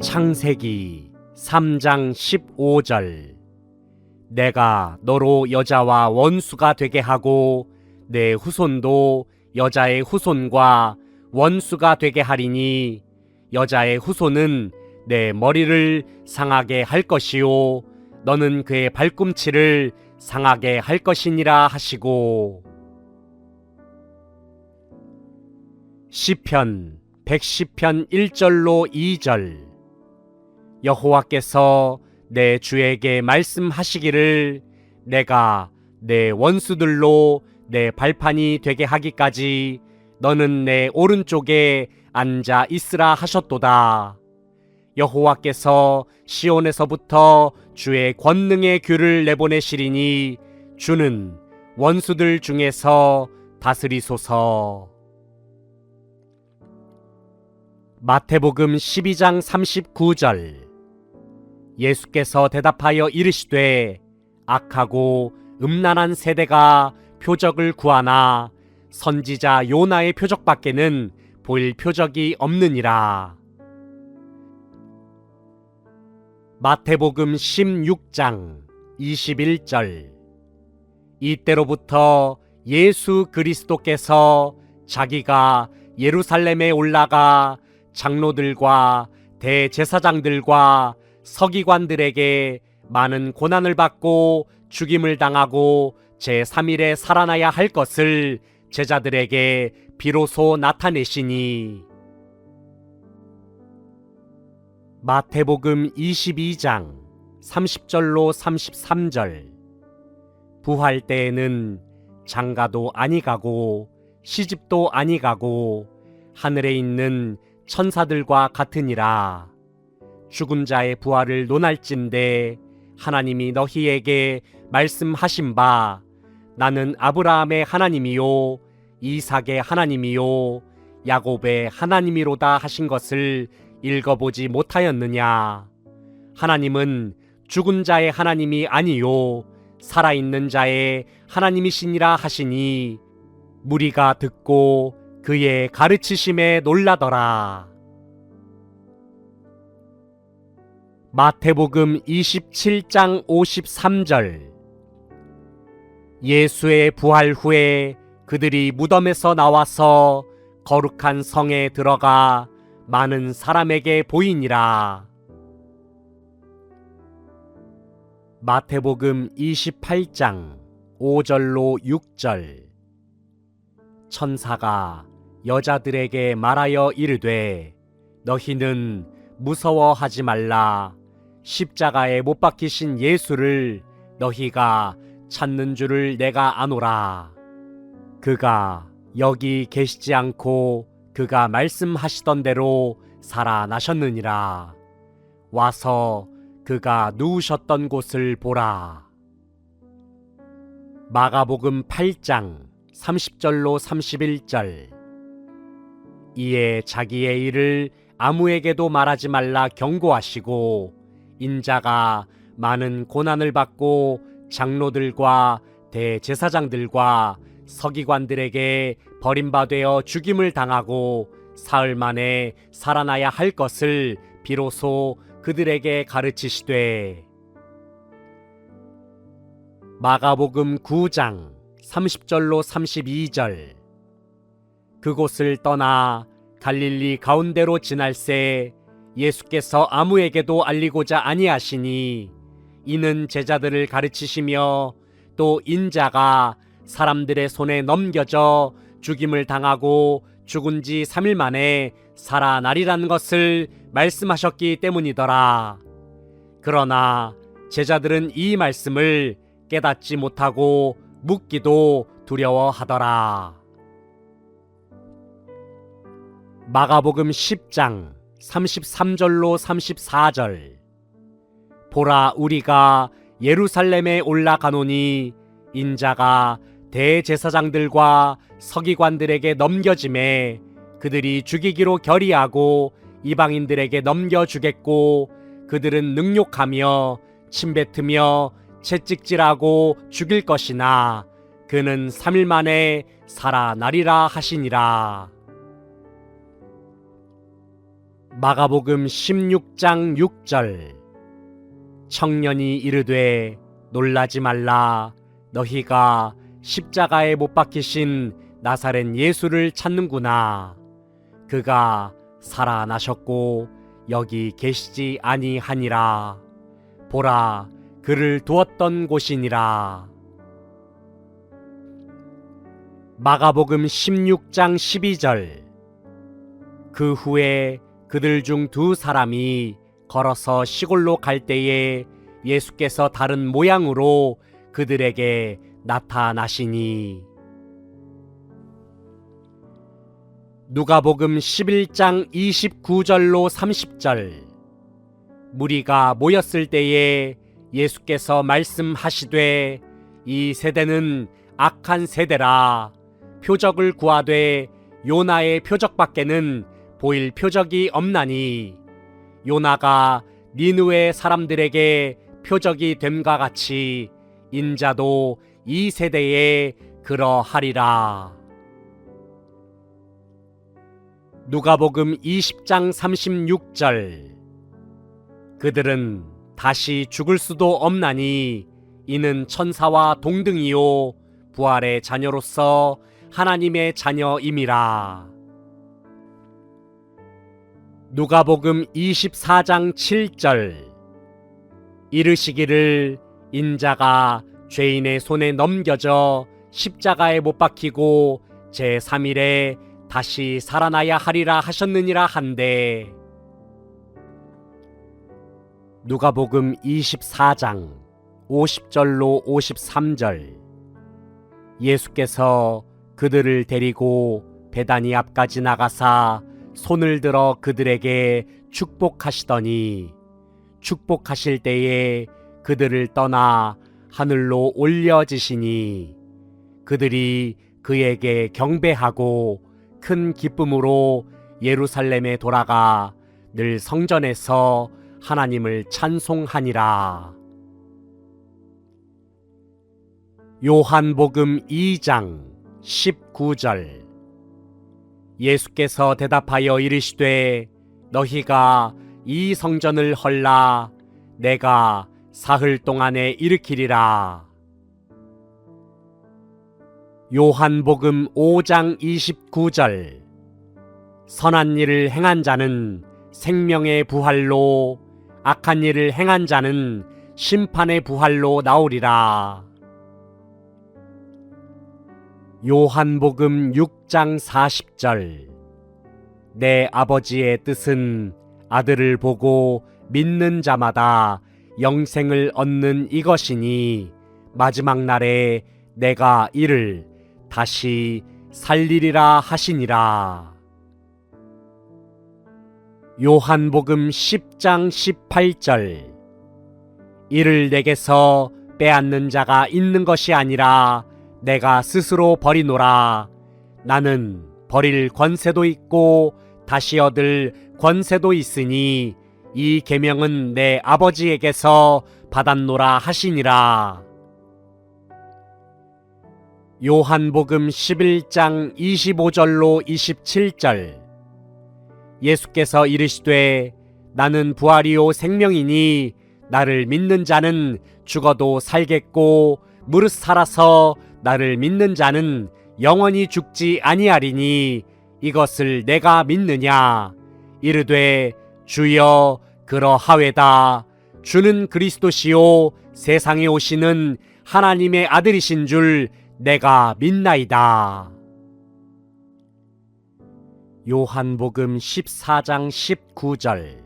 창세기 3장 15절. 내가 너로 여자와 원수가 되게 하고 내 후손도 여자의 후손과 원수가 되게 하리니 여자의 후손은 내 머리를 상하게 할 것이요 너는 그의 발꿈치를 상하게 할 것이니라 하시고. 시편 110편 1절로 2절. 여호와께서 내 주에게 말씀하시기를 내가 내 원수들로 내 발판이 되게 하기까지 너는 내 오른쪽에 앉아 있으라 하셨도다. 여호와께서 시온에서부터 주의 권능의 규를 내보내시리니 주는 원수들 중에서 다스리소서. 마태복음 12장 39절. 예수께서 대답하여 이르시되 악하고 음란한 세대가 표적을 구하나 선지자 요나의 표적밖에는 보일 표적이 없느니라. 마태복음 16장 21절. 이때로부터 예수 그리스도께서 자기가 예루살렘에 올라가 장로들과 대제사장들과 서기관들에게 많은 고난을 받고 죽임을 당하고 제3일에 살아나야 할 것을 제자들에게 비로소 나타내시니. 마태복음 22장 30절로 33절. 부활 때에는 장가도 아니 가고 시집도 아니 가고 하늘에 있는 천사들과 같으니라. 죽은 자의 부활을 논할진대 하나님이 너희에게 말씀하신 바 나는 아브라함의 하나님이요 이삭의 하나님이요 야곱의 하나님이로다 하신 것을 읽어보지 못하였느냐. 하나님은 죽은 자의 하나님이 아니요 살아있는 자의 하나님이시니라 하시니 무리가 듣고 그의 가르치심에 놀라더라. 마태복음 27장 53절. 예수의 부활 후에 그들이 무덤에서 나와서 거룩한 성에 들어가 많은 사람에게 보이니라. 마태복음 28장 5절로 6절. 천사가 여자들에게 말하여 이르되 너희는 무서워하지 말라. 십자가에 못 박히신 예수를 너희가 찾는 줄을 내가 아노라. 그가 여기 계시지 않고 그가 말씀하시던 대로 살아나셨느니라. 와서 그가 누우셨던 곳을 보라. 마가복음 8장 30절로 31절. 이에 자기의 일을 아무에게도 말하지 말라 경고하시고 인자가 많은 고난을 받고 장로들과 대제사장들과 서기관들에게 버림받아 죽임을 당하고 사흘 만에 살아나야 할 것을 비로소 그들에게 가르치시되. 마가복음 9장 30절로 32절. 그곳을 떠나 갈릴리 가운데로 지날새 예수께서 아무에게도 알리고자 아니하시니 이는 제자들을 가르치시며 또 인자가 사람들의 손에 넘겨져 죽임을 당하고 죽은 지 3일 만에 살아나리라는 것을 말씀하셨기 때문이더라. 그러나 제자들은 이 말씀을 깨닫지 못하고 묻기도 두려워하더라. 마가복음 10장 33절로 34절. 보라 우리가 예루살렘에 올라가노니 인자가 대제사장들과 서기관들에게 넘겨짐에 그들이 죽이기로 결의하고 이방인들에게 넘겨주겠고 그들은 능욕하며 침뱉으며 채찍질하고 죽일 것이나 그는 3일 만에 살아나리라 하시니라. 마가복음 16장 6절. 청년이 이르되 놀라지 말라. 너희가 십자가에 못 박히신 나사렛 예수를 찾는구나. 그가 살아나셨고 여기 계시지 아니하니라. 보라, 그를 두었던 곳이니라. 마가복음 16장 12절. 그 후에 그들 중 두 사람이 걸어서 시골로 갈 때에 예수께서 다른 모양으로 그들에게 나타나시니. 누가복음 11장 29절로 30절. 무리가 모였을 때에 예수께서 말씀하시되 이 세대는 악한 세대라. 표적을 구하되 요나의 표적밖에는 보일 표적이 없나니 요나가 니느웨 사람들에게 표적이 됨과 같이 인자도 이 세대에 그러하리라. 누가복음 20장 36절. 그들은 다시 죽을 수도 없나니 이는 천사와 동등이요 부활의 자녀로서 하나님의 자녀임이라. 누가복음 24장 7절. 이르시기를 인자가 죄인의 손에 넘겨져 십자가에 못 박히고 제3일에 다시 살아나야 하리라 하셨느니라 한데. 누가복음 24장 50절로 53절. 예수께서 그들을 데리고 베다니 앞까지 나가사 손을 들어 그들에게 축복하시더니 축복하실 때에 그들을 떠나 하늘로 올려지시니 그들이 그에게 경배하고 큰 기쁨으로 예루살렘에 돌아가 늘 성전에서 하나님을 찬송하니라. 요한복음 2장 19절. 예수께서 대답하여 이르시되 너희가 이 성전을 헐라 내가 사흘 동안에 일으키리라. 요한복음 5장 29절. 선한 일을 행한 자는 생명의 부활로 악한 일을 행한 자는 심판의 부활로 나오리라. 요한복음 6장 40절. 내 아버지의 뜻은 아들을 보고 믿는 자마다 영생을 얻는 이것이니 마지막 날에 내가 이를 다시 살리리라 하시니라. 요한복음 10장 18절. 이를 내게서 빼앗는 자가 있는 것이 아니라 내가 스스로 버리노라. 나는 버릴 권세도 있고 다시 얻을 권세도 있으니 이 계명은 내 아버지에게서 받았노라 하시니라. 요한복음 11장 25절로 27절. 예수께서 이르시되 나는 부활이요 생명이니 나를 믿는 자는 죽어도 살겠고 무릇 살아서 나를 믿는 자는 영원히 죽지 아니하리니 이것을 내가 믿느냐. 이르되 주여 그러하외다. 주는 그리스도시요 세상에 오시는 하나님의 아들이신 줄 내가 믿나이다. 요한복음 14장 19절.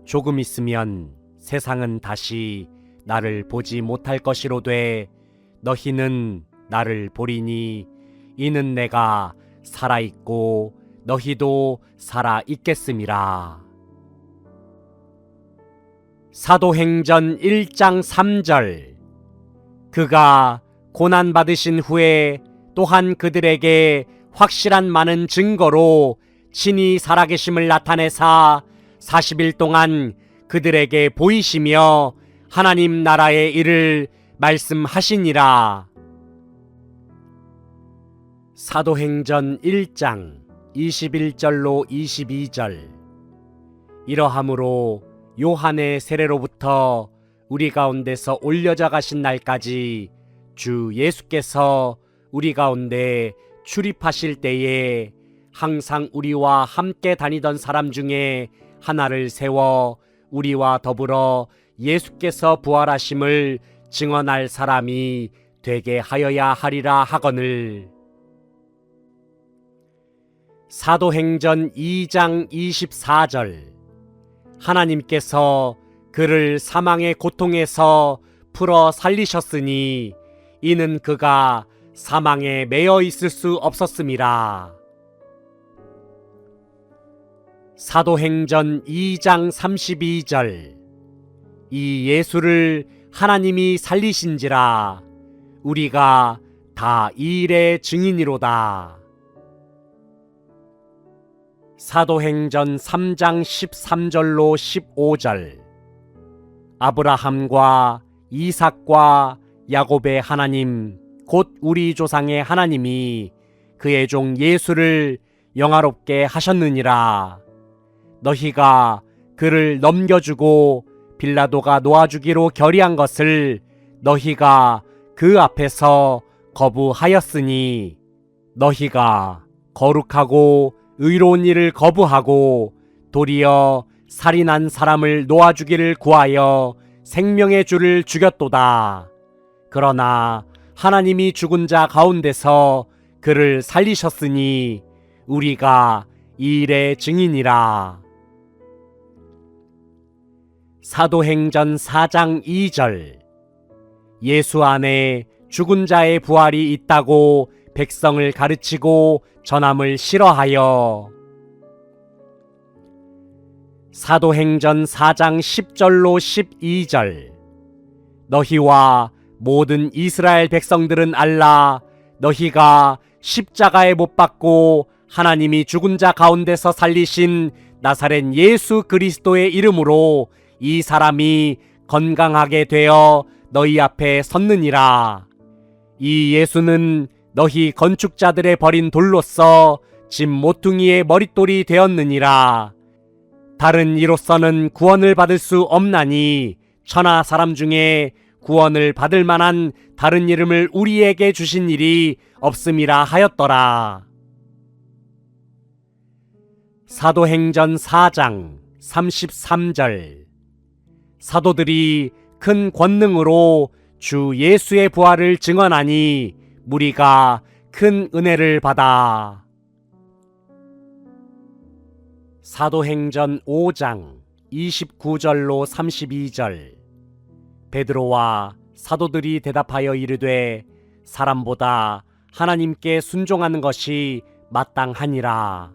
조금 있으면 세상은 다시 나를 보지 못할 것이로되 너희는 나를 보리니 이는 내가 살아있고 너희도 살아있겠음이라. 사도행전 1장 3절. 그가 고난받으신 후에 또한 그들에게 확실한 많은 증거로 친히 살아계심을 나타내사 40일 동안 그들에게 보이시며 하나님 나라의 일을 말씀하시니라. 사도행전 1장 21절로 22절. 이러함으로 요한의 세례로부터 우리 가운데서 올려져 가신 날까지 주 예수께서 우리 가운데 출입하실 때에 항상 우리와 함께 다니던 사람 중에 하나를 세워 우리와 더불어 예수께서 부활하심을 증언할 사람이 되게 하여야 하리라 하거늘. 사도행전 2장 24절. 하나님께서 그를 사망의 고통에서 풀어 살리셨으니 이는 그가 사망에 매여 있을 수 없었음이라. 사도행전 2장 32절. 이 예수를 하나님이 살리신지라 우리가 다 이 일의 증인이로다. 사도행전 3장 13절로 15절. 아브라함과 이삭과 야곱의 하나님 곧 우리 조상의 하나님이 그의 종 예수를 영화롭게 하셨느니라. 너희가 그를 넘겨주고 빌라도가 놓아주기로 결의한 것을 너희가 그 앞에서 거부하였으니 너희가 거룩하고 의로운 일을 거부하고 도리어 살인한 사람을 놓아주기를 구하여 생명의 주를 죽였도다. 그러나 하나님이 죽은 자 가운데서 그를 살리셨으니 우리가 이 일의 증인이라. 사도행전 4장 2절. 예수 안에 죽은 자의 부활이 있다고 백성을 가르치고 전함을 싫어하여. 사도행전 4장 10절로 12절. 너희와 모든 이스라엘 백성들은 알라. 너희가 십자가에 못 박고 하나님이 죽은 자 가운데서 살리신 나사렛 예수 그리스도의 이름으로 이 사람이 건강하게 되어 너희 앞에 섰느니라. 이 예수는 너희 건축자들의 버린 돌로서 집 모퉁이의 머릿돌이 되었느니라. 다른 이로서는 구원을 받을 수 없나니 천하 사람 중에 구원을 받을 만한 다른 이름을 우리에게 주신 일이 없음이라 하였더라. 사도행전 4장 33절. 사도들이 큰 권능으로 주 예수의 부활을 증언하니 무리가 큰 은혜를 받아. 사도행전 5장 29절로 32절. 베드로와 사도들이 대답하여 이르되 사람보다 하나님께 순종하는 것이 마땅하니라.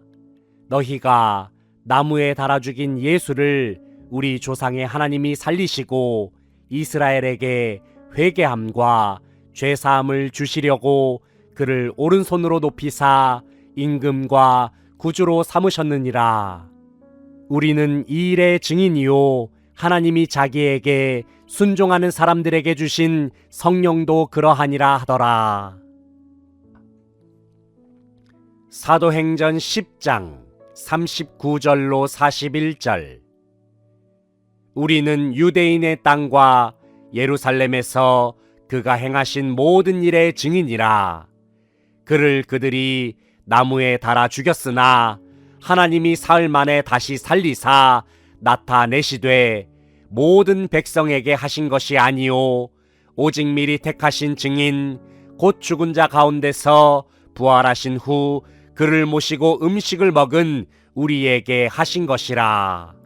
너희가 나무에 달아 죽인 예수를 우리 조상의 하나님이 살리시고 이스라엘에게 회개함과 죄사함을 주시려고 그를 오른손으로 높이사 임금과 구주로 삼으셨느니라. 우리는 이 일의 증인이요 하나님이 자기에게 순종하는 사람들에게 주신 성령도 그러하니라 하더라. 사도행전 10장 39절로 41절. 우리는 유대인의 땅과 예루살렘에서 그가 행하신 모든 일의 증인이라. 그를 그들이 나무에 달아 죽였으나 하나님이 사흘 만에 다시 살리사 나타내시되 모든 백성에게 하신 것이 아니요 오직 미리 택하신 증인 곧 죽은 자 가운데서 부활하신 후 그를 모시고 음식을 먹은 우리에게 하신 것이라.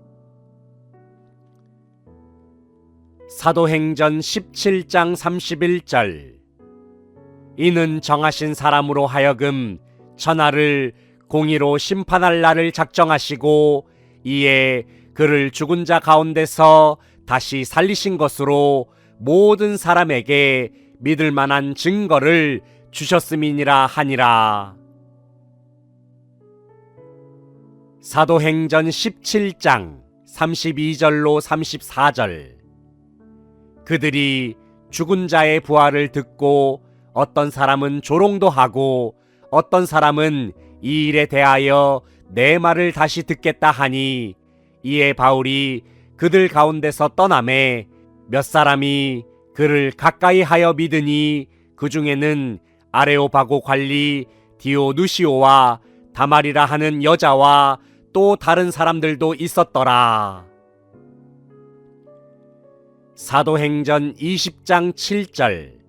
사도행전 17장 31절. 이는 정하신 사람으로 하여금 천하를 공의로 심판할 날을 작정하시고 이에 그를 죽은 자 가운데서 다시 살리신 것으로 모든 사람에게 믿을 만한 증거를 주셨음이니라 하니라. 사도행전 17장 32절로 34절. 그들이 죽은 자의 부활을 듣고 어떤 사람은 조롱도 하고 어떤 사람은 이 일에 대하여 내 말을 다시 듣겠다 하니 이에 바울이 그들 가운데서 떠나매 몇 사람이 그를 가까이 하여 믿으니 그 중에는 아레오바고 관리 디오누시오와 다말이라 하는 여자와 또 다른 사람들도 있었더라. 사도행전 20장 7절.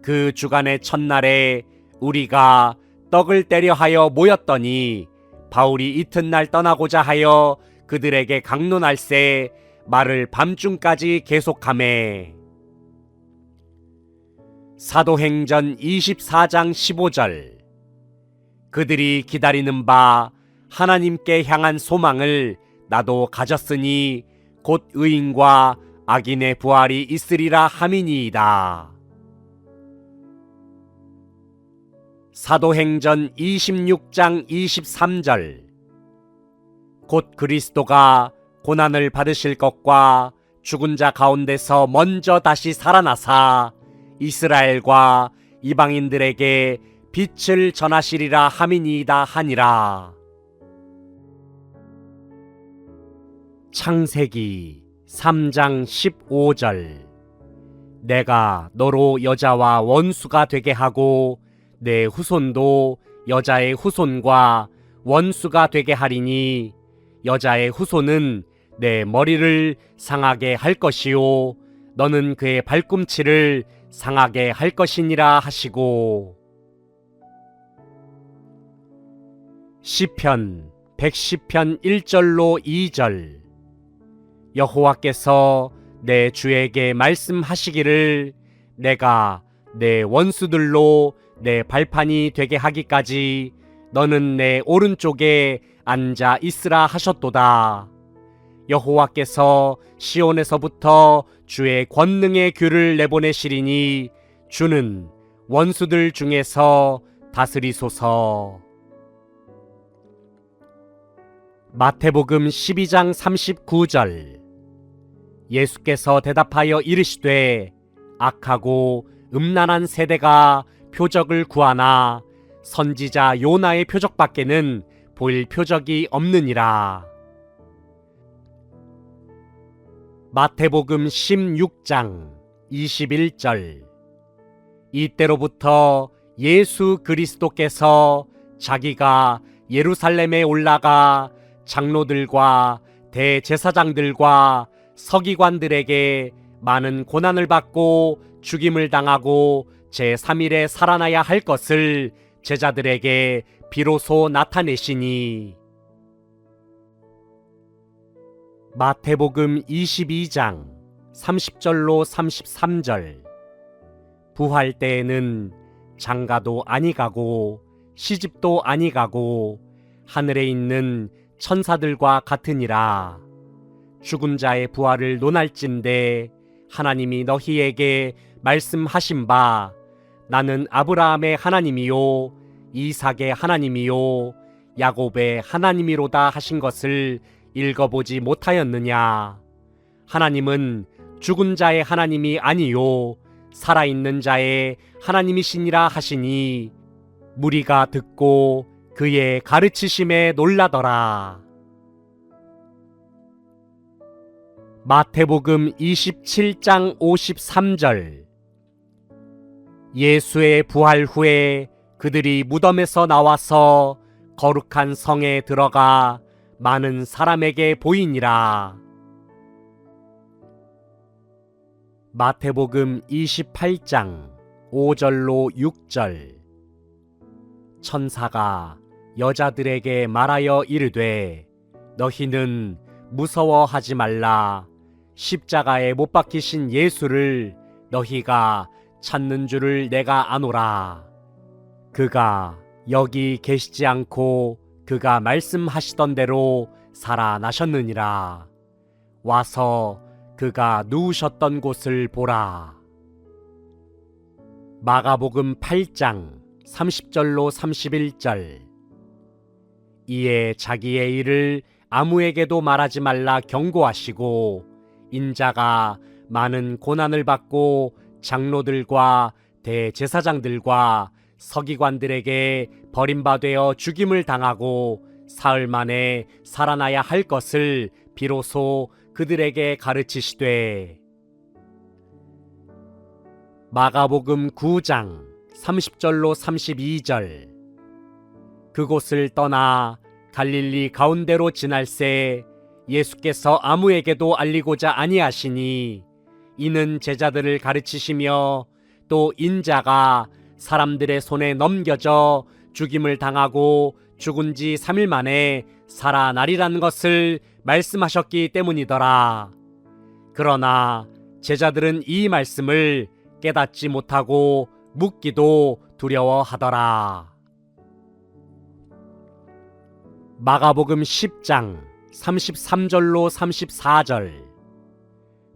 그 주간의 첫날에 우리가 떡을 떼려 하여 모였더니 바울이 이튿날 떠나고자 하여 그들에게 강론할세 말을 밤중까지 계속하매. 사도행전 24장 15절. 그들이 기다리는 바 하나님께 향한 소망을 나도 가졌으니 곧 의인과 악인의 부활이 있으리라 함이니이다. 사도행전 26장 23절. 곧 그리스도가 고난을 받으실 것과 죽은 자 가운데서 먼저 다시 살아나사 이스라엘과 이방인들에게 빛을 전하시리라 함이니이다 하니라. 창세기 3장 15절. 내가 너로 여자와 원수가 되게 하고 내 후손도 여자의 후손과 원수가 되게 하리니 여자의 후손은 내 머리를 상하게 할 것이요 너는 그의 발꿈치를 상하게 할 것이니라 하시고. 시편 110편 1절로 2절. 여호와께서 내 주에게 말씀하시기를 내가 내 원수들로 내 발판이 되게 하기까지 너는 내 오른쪽에 앉아 있으라 하셨도다. 여호와께서 시온에서부터 주의 권능의 규를 내보내시리니 주는 원수들 중에서 다스리소서. 마태복음 12장 39절. 예수께서 대답하여 이르시되 악하고 음란한 세대가 표적을 구하나 선지자 요나의 표적밖에는 보일 표적이 없느니라. 마태복음 16장 21절. 이때로부터 예수 그리스도께서 자기가 예루살렘에 올라가 장로들과 대제사장들과 서기관들에게 많은 고난을 받고 죽임을 당하고 제3일에 살아나야 할 것을 제자들에게 비로소 나타내시니. 마태복음 22장 30절로 33절. 부활 때에는 장가도 아니 가고 시집도 아니 가고 하늘에 있는 천사들과 같으니라. 죽은 자의 부활을 논할진대 하나님이 너희에게 말씀하신 바 나는 아브라함의 하나님이요 이삭의 하나님이요 야곱의 하나님이로다 하신 것을 읽어보지 못하였느냐. 하나님은 죽은 자의 하나님이 아니요 살아있는 자의 하나님이시니라 하시니 무리가 듣고 그의 가르치심에 놀라더라. 마태복음 27장 53절. 예수의 부활 후에 그들이 무덤에서 나와서 거룩한 성에 들어가 많은 사람에게 보이니라. 마태복음 28장 5절로 6절. 천사가 여자들에게 말하여 이르되 너희는 무서워하지 말라. 십자가에 못 박히신 예수를 너희가 찾는 줄을 내가 아노라. 그가 여기 계시지 않고 그가 말씀하시던 대로 살아나셨느니라. 와서 그가 누우셨던 곳을 보라. 마가복음 8장 30절로 31절. 이에 자기의 일을 아무에게도 말하지 말라 경고하시고 인자가 많은 고난을 받고 장로들과 대제사장들과 서기관들에게 버림받아 죽임을 당하고 사흘 만에 살아나야 할 것을 비로소 그들에게 가르치시되 마가복음 9장 30절로 32절 그곳을 떠나 갈릴리 가운데로 지날새 예수께서 아무에게도 알리고자 아니하시니 이는 제자들을 가르치시며 또 인자가 사람들의 손에 넘겨져 죽임을 당하고 죽은 지 3일 만에 살아나리라는 것을 말씀하셨기 때문이더라. 그러나 제자들은 이 말씀을 깨닫지 못하고 묻기도 두려워하더라. 마가복음 10장 33절로 34절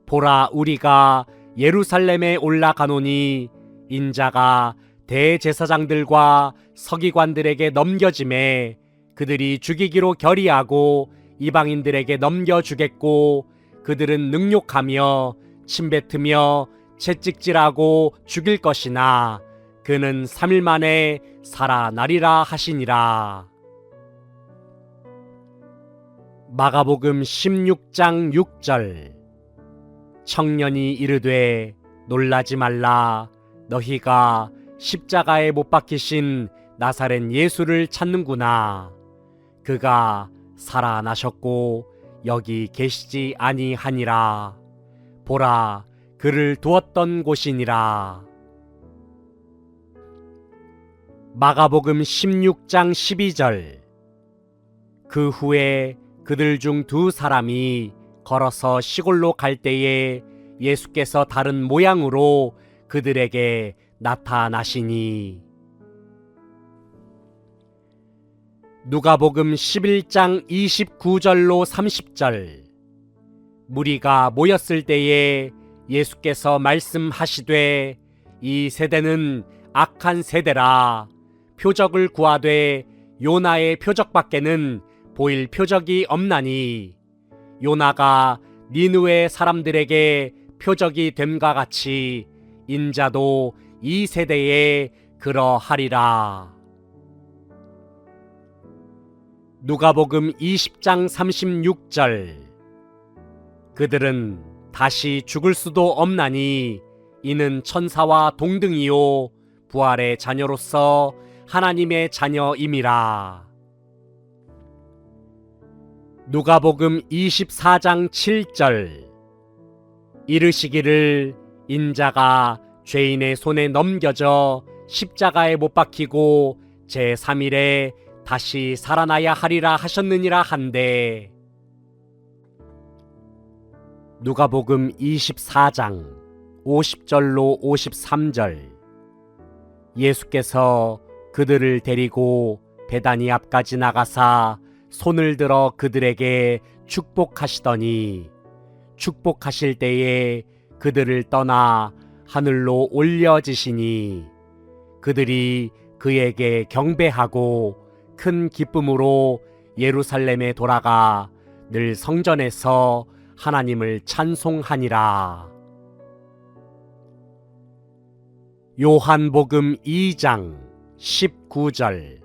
보라 우리가 예루살렘에 올라가노니 인자가 대제사장들과 서기관들에게 넘겨짐에 그들이 죽이기로 결의하고 이방인들에게 넘겨주겠고 그들은 능욕하며 침뱉으며 채찍질하고 죽일 것이나 그는 3일 만에 살아나리라 하시니라. 마가복음 16장 6절 청년이 이르되 놀라지 말라 너희가 십자가에 못 박히신 나사렛 예수를 찾는구나. 그가 살아나셨고 여기 계시지 아니하니라. 보라 그를 두었던 곳이니라. 마가복음 16장 12절 그 후에 그들 중 2사람이 걸어서 시골로 갈 때에 예수께서 다른 모양으로 그들에게 나타나시니. 누가복음 11장 29절로 30절 무리가 모였을 때에 예수께서 말씀하시되 이 세대는 악한 세대라. 표적을 구하되 요나의 표적밖에는 보일 표적이 없나니 요나가 니느웨 사람들에게 표적이 됨과 같이 인자도 이 세대에 그러하리라. 누가복음 20장 36절 그들은 다시 죽을 수도 없나니 이는 천사와 동등이요 부활의 자녀로서 하나님의 자녀임이라. 누가복음 24장 7절 이르시기를 인자가 죄인의 손에 넘겨져 십자가에 못 박히고 제3일에 다시 살아나야 하리라 하셨느니라 한데. 누가복음 24장 50절로 53절 예수께서 그들을 데리고 베다니 앞까지 나가사 손을 들어 그들에게 축복하시더니 축복하실 때에 그들을 떠나 하늘로 올려지시니 그들이 그에게 경배하고 큰 기쁨으로 예루살렘에 돌아가 늘 성전에서 하나님을 찬송하니라. 요한복음 2장 19절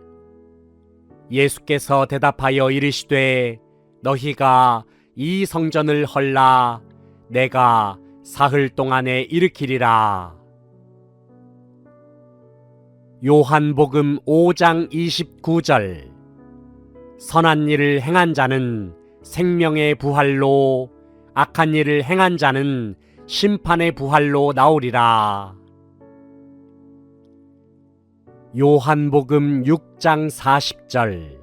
예수께서 대답하여 이르시되 너희가 이 성전을 헐라 내가 사흘 동안에 일으키리라. 요한복음 5장 29절 선한 일을 행한 자는 생명의 부활로 악한 일을 행한 자는 심판의 부활로 나오리라. 요한복음 6장 40절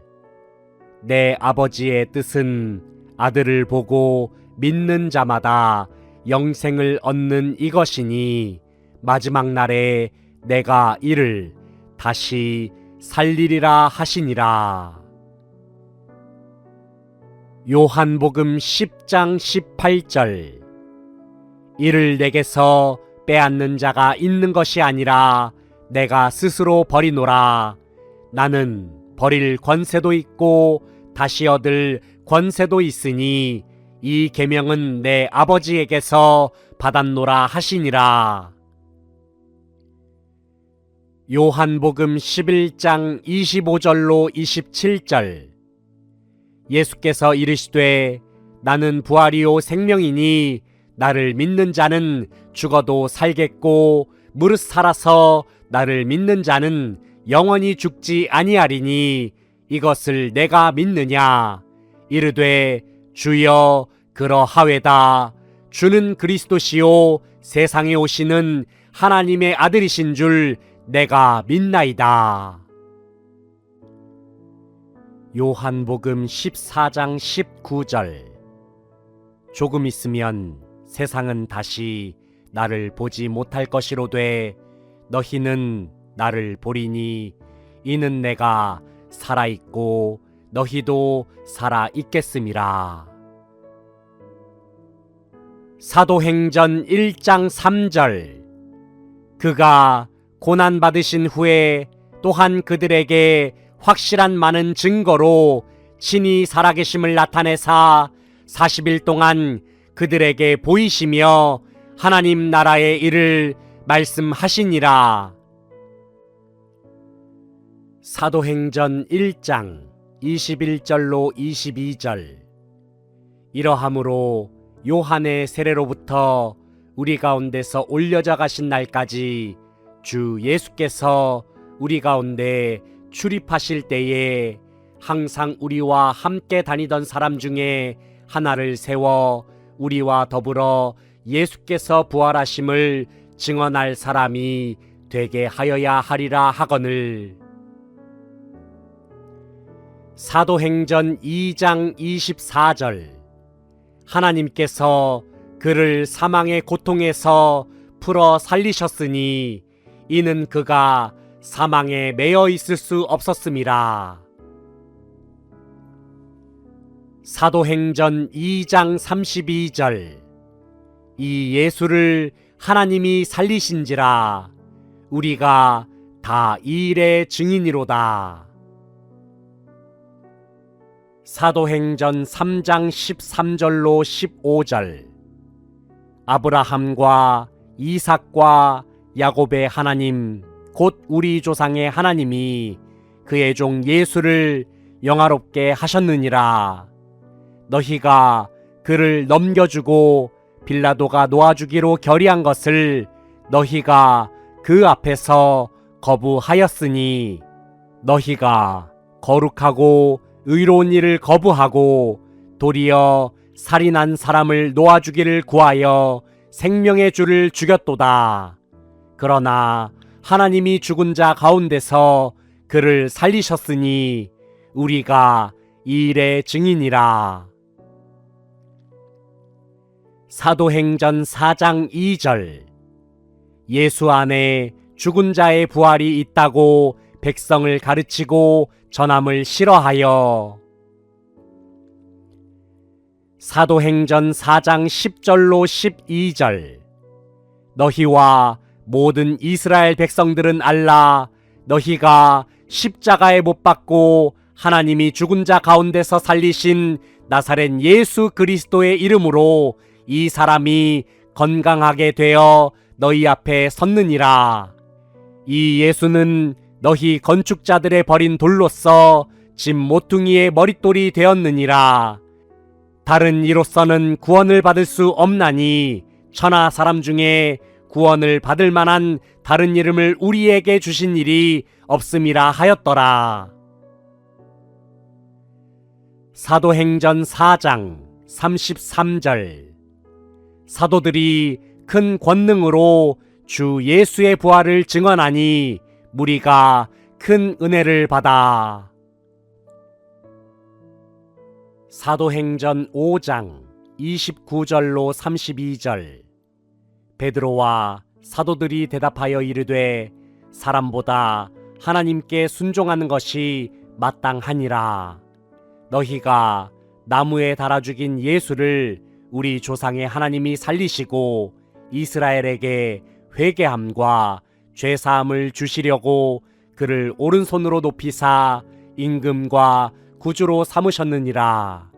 내 아버지의 뜻은 아들을 보고 믿는 자마다 영생을 얻는 이것이니 마지막 날에 내가 이를 다시 살리리라 하시니라. 요한복음 10장 18절 이를 내게서 빼앗는 자가 있는 것이 아니라 내가 스스로 버리노라. 나는 버릴 권세도 있고 다시 얻을 권세도 있으니 이 계명은 내 아버지에게서 받았노라 하시니라. 요한복음 11장 25절로 27절 예수께서 이르시되 나는 부활이요 생명이니 나를 믿는 자는 죽어도 살겠고 무릇 살아서 나를 믿는 자는 영원히 죽지 아니하리니 이것을 내가 믿느냐. 이르되 주여 그러하외다. 주는 그리스도시요 세상에 오시는 하나님의 아들이신 줄 내가 믿나이다. 요한복음 14장 19절. 조금 있으면 세상은 다시 나를 보지 못할 것이로되 너희는 나를 보리니 이는 내가 살아있고 너희도 살아있겠음이라. 사도행전 1장 3절. 그가 고난받으신 후에 또한 그들에게 확실한 많은 증거로 친히 살아계심을 나타내사 40일 동안 그들에게 보이시며 하나님 나라의 일을 말씀하시니라. 사도행전 1장 21절로 22절. 이러함으로 요한의 세례로부터 우리 가운데서 올려져 가신 날까지 주 예수께서 우리 가운데 출입하실 때에 항상 우리와 함께 다니던 사람 중에 하나를 세워 우리와 더불어 예수께서 부활하심을 증언할 사람이 되게 하여야 하리라 하거늘. 사도행전 2장 24절. 하나님께서 그를 사망의 고통에서 풀어 살리셨으니 이는 그가 사망에 매여 있을 수 없었음이라. 사도행전 2장 32절. 이 예수를 하나님이 살리신지라 우리가 다 이 일의 증인이로다. 사도행전 3장 13절로 15절. 아브라함과 이삭과 야곱의 하나님 곧 우리 조상의 하나님이 그의 종 예수를 영화롭게 하셨느니라. 너희가 그를 넘겨주고 빌라도가 놓아주기로 결의한 것을 너희가 그 앞에서 거부하였으니 너희가 거룩하고 의로운 일을 거부하고 도리어 살인한 사람을 놓아주기를 구하여 생명의 주를 죽였도다. 그러나 하나님이 죽은 자 가운데서 그를 살리셨으니 우리가 이 일의 증인이라. 사도행전 4장 2절. 예수 안에 죽은 자의 부활이 있다고 백성을 가르치고 전함을 싫어하여. 사도행전 4장 10절로 12절. 너희와 모든 이스라엘 백성들은 알라. 너희가 십자가에 못 박고 하나님이 죽은 자 가운데서 살리신 나사렛 예수 그리스도의 이름으로 이 사람이 건강하게 되어 너희 앞에 섰느니라. 이 예수는 너희 건축자들의 버린 돌로서 집 모퉁이의 머릿돌이 되었느니라. 다른 이로서는 구원을 받을 수 없나니 천하 사람 중에 구원을 받을 만한 다른 이름을 우리에게 주신 일이 없음이라 하였더라. 사도행전 4장 33절. 사도들이 큰 권능으로 주 예수의 부활을 증언하니 무리가 큰 은혜를 받아. 사도행전 5장 29절로 32절. 베드로와 사도들이 대답하여 이르되 사람보다 하나님께 순종하는 것이 마땅하니라. 너희가 나무에 달아 죽인 예수를 우리 조상의 하나님이 살리시고 이스라엘에게 회개함과 죄사함을 주시려고 그를 오른손으로 높이사 임금과 구주로 삼으셨느니라.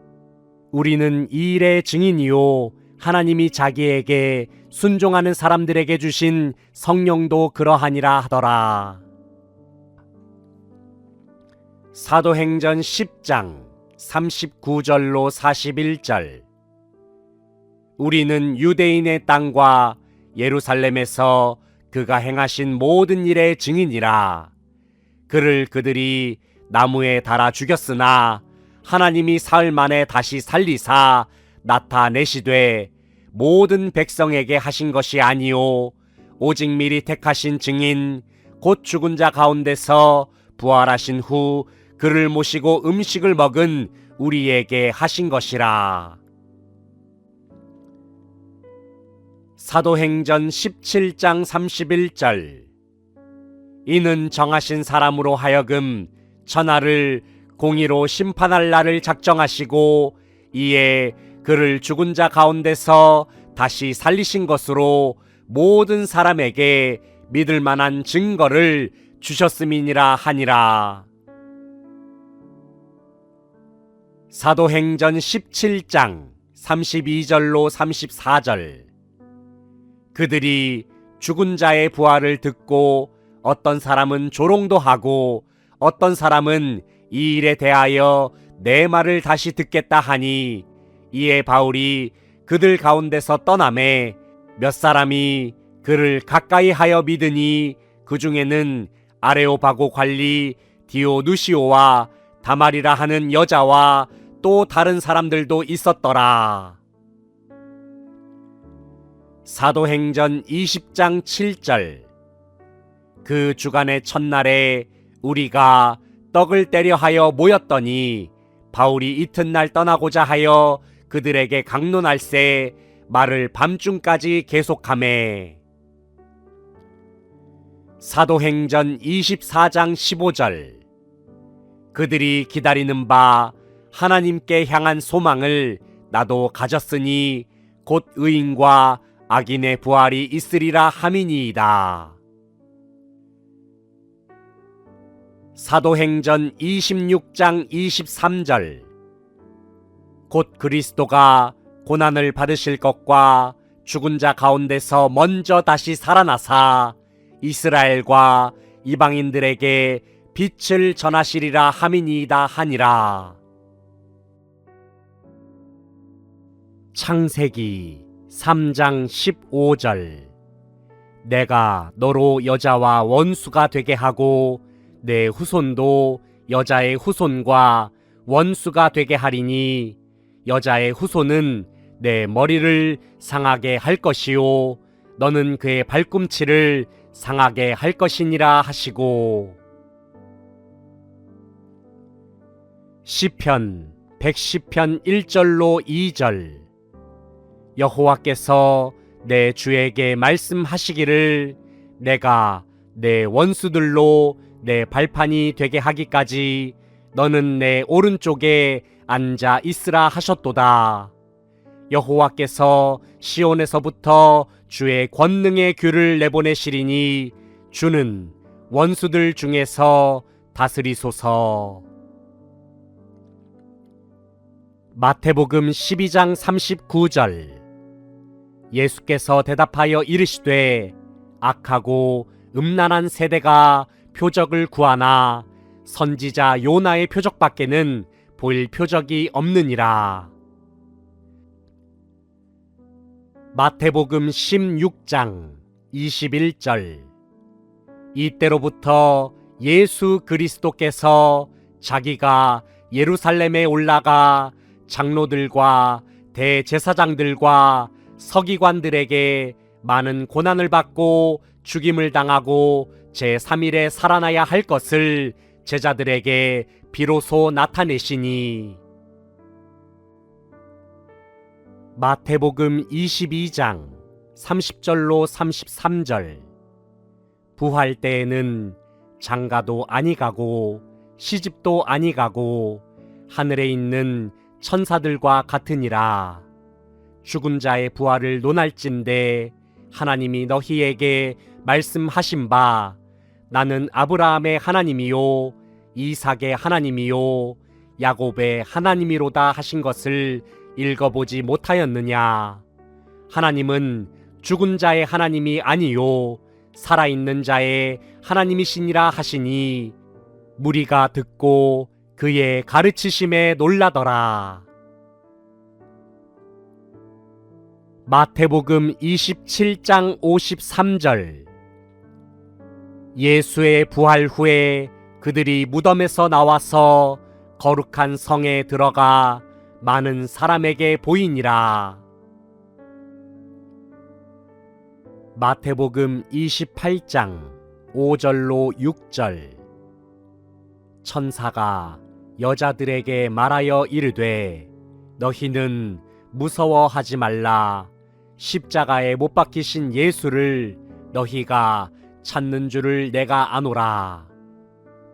우리는 이 일의 증인이요 하나님이 자기에게 순종하는 사람들에게 주신 성령도 그러하니라 하더라. 사도행전 10장 39절로 41절. 우리는 유대인의 땅과 예루살렘에서 그가 행하신 모든 일의 증인이라. 그를 그들이 나무에 달아 죽였으나 하나님이 사흘 만에 다시 살리사 나타내시되 모든 백성에게 하신 것이 아니요 오직 미리 택하신 증인 곧 죽은 자 가운데서 부활하신 후 그를 모시고 음식을 먹은 우리에게 하신 것이라. 사도행전 17장 31절. 이는 정하신 사람으로 하여금 천하를 공의로 심판할 날을 작정하시고 이에 그를 죽은 자 가운데서 다시 살리신 것으로 모든 사람에게 믿을 만한 증거를 주셨음이니라 하니라. 사도행전 17장 32절로 34절. 그들이 죽은 자의 부활을 듣고 어떤 사람은 조롱도 하고 어떤 사람은 이 일에 대하여 내 말을 다시 듣겠다 하니 이에 바울이 그들 가운데서 떠나매 몇 사람이 그를 가까이 하여 믿으니 그 중에는 아레오바고 관리 디오누시오와 다말이라 하는 여자와 또 다른 사람들도 있었더라. 사도행전 20장 7절. 그 주간의 첫날에 우리가 떡을 떼려 하여 모였더니 바울이 이튿날 떠나고자 하여 그들에게 강론할세 말을 밤중까지 계속하매. 사도행전 24장 15절. 그들이 기다리는 바 하나님께 향한 소망을 나도 가졌으니 곧 의인과 악인의 부활이 있으리라 함이니이다. 사도행전 26장 23절. 곧 그리스도가 고난을 받으실 것과 죽은 자 가운데서 먼저 다시 살아나사 이스라엘과 이방인들에게 빛을 전하시리라 함이니이다 하니라. 창세기 3장 15절. 내가 너로 여자와 원수가 되게 하고 내 후손도 여자의 후손과 원수가 되게 하리니 여자의 후손은 내 머리를 상하게 할 것이요 너는 그의 발꿈치를 상하게 할 것이니라 하시고. 시편 110편 1절로 2절. 여호와께서 내 주에게 말씀하시기를 내가 내 원수들로 내 발판이 되게 하기까지 너는 내 오른쪽에 앉아 있으라 하셨도다. 여호와께서 시온에서부터 주의 권능의 규를 내보내시리니 주는 원수들 중에서 다스리소서. 마태복음 12장 39절. 예수께서 대답하여 이르시되 악하고 음란한 세대가 표적을 구하나 선지자 요나의 표적밖에는 보일 표적이 없느니라. 마태복음 16장 21절. 이때로부터 예수 그리스도께서 자기가 예루살렘에 올라가 장로들과 대제사장들과 서기관들에게 많은 고난을 받고 죽임을 당하고 제3일에 살아나야 할 것을 제자들에게 비로소 나타내시니. 마태복음 22장 30절로 33절. 부활 때에는 장가도 아니 가고 시집도 아니 가고 하늘에 있는 천사들과 같으니라. 죽은 자의 부활을 논할진대 하나님이 너희에게 말씀하신 바 나는 아브라함의 하나님이요 이삭의 하나님이요 야곱의 하나님이로다 하신 것을 읽어보지 못하였느냐. 하나님은 죽은 자의 하나님이 아니요 살아있는 자의 하나님이시니라 하시니 무리가 듣고 그의 가르치심에 놀라더라. 마태복음 27장 53절. 예수의 부활 후에 그들이 무덤에서 나와서 거룩한 성에 들어가 많은 사람에게 보이니라. 마태복음 28장 5절로 6절. 천사가 여자들에게 말하여 이르되 너희는 무서워하지 말라. 십자가에 못 박히신 예수를 너희가 찾는 줄을 내가 아노라.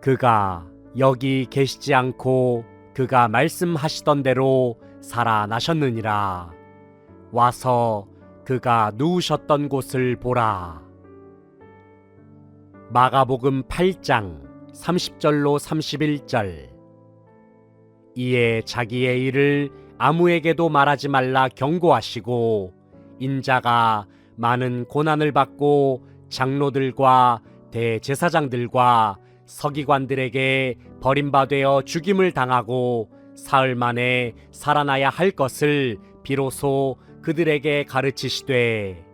그가 여기 계시지 않고 그가 말씀하시던 대로 살아나셨느니라. 와서 그가 누우셨던 곳을 보라. 마가복음 8장 30절로 31절. 이에 자기의 일을 아무에게도 말하지 말라 경고하시고 인자가 많은 고난을 받고 장로들과 대제사장들과 서기관들에게 버림받아 죽임을 당하고 사흘 만에 살아나야 할 것을 비로소 그들에게 가르치시되.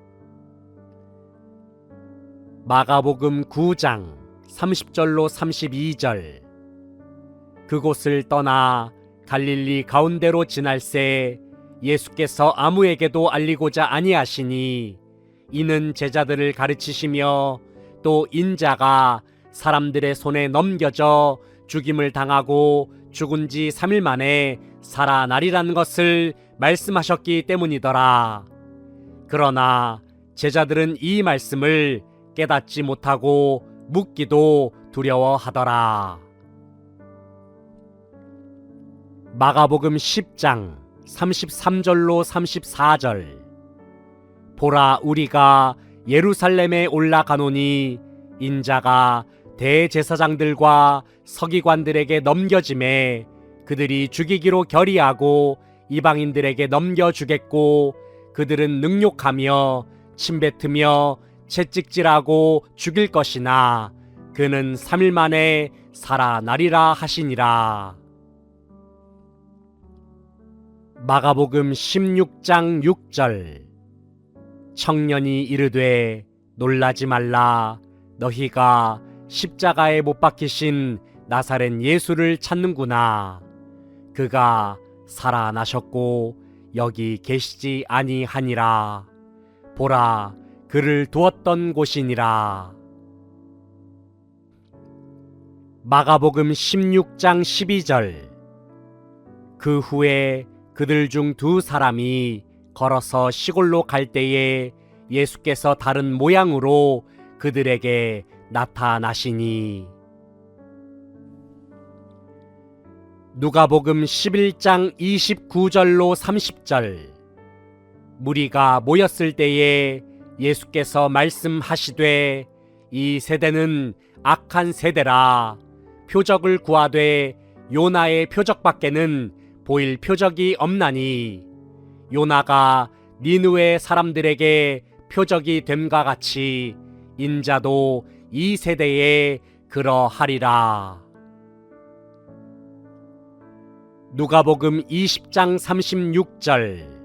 마가복음 9장 30절로 32절. 그곳을 떠나 갈릴리 가운데로 지날새 예수께서 아무에게도 알리고자 아니하시니 이는 제자들을 가르치시며 또 인자가 사람들의 손에 넘겨져 죽임을 당하고 죽은 지 3일 만에 살아나리라는 것을 말씀하셨기 때문이더라. 그러나 제자들은 이 말씀을 깨닫지 못하고 묻기도 두려워하더라. 마가복음 10장 33절로 34절. 보라, 우리가 예루살렘에 올라가노니 인자가 대제사장들과 서기관들에게 넘겨짐에 그들이 죽이기로 결의하고 이방인들에게 넘겨주겠고 그들은 능욕하며 침뱉으며 채찍질하고 죽일 것이나 그는 3일 만에 살아나리라 하시니라. 마가복음 16장 6절. 청년이 이르되 놀라지 말라. 너희가 십자가에 못 박히신 나사렛 예수를 찾는구나. 그가 살아나셨고 여기 계시지 아니하니라. 보라, 그를 두었던 곳이니라. 마가복음 16장 12절. 그 후에 그들 중 두 사람이 걸어서 시골로 갈 때에 예수께서 다른 모양으로 그들에게 나타나시니. 누가복음 11장 29절로 30절. 무리가 모였을 때에 예수께서 말씀하시되 이 세대는 악한 세대라. 표적을 구하되 요나의 표적밖에는 보일 표적이 없나니 요나가 니느웨 사람들에게 표적이 됨과 같이 인자도 이 세대에 그러하리라. 누가복음 20장 36절.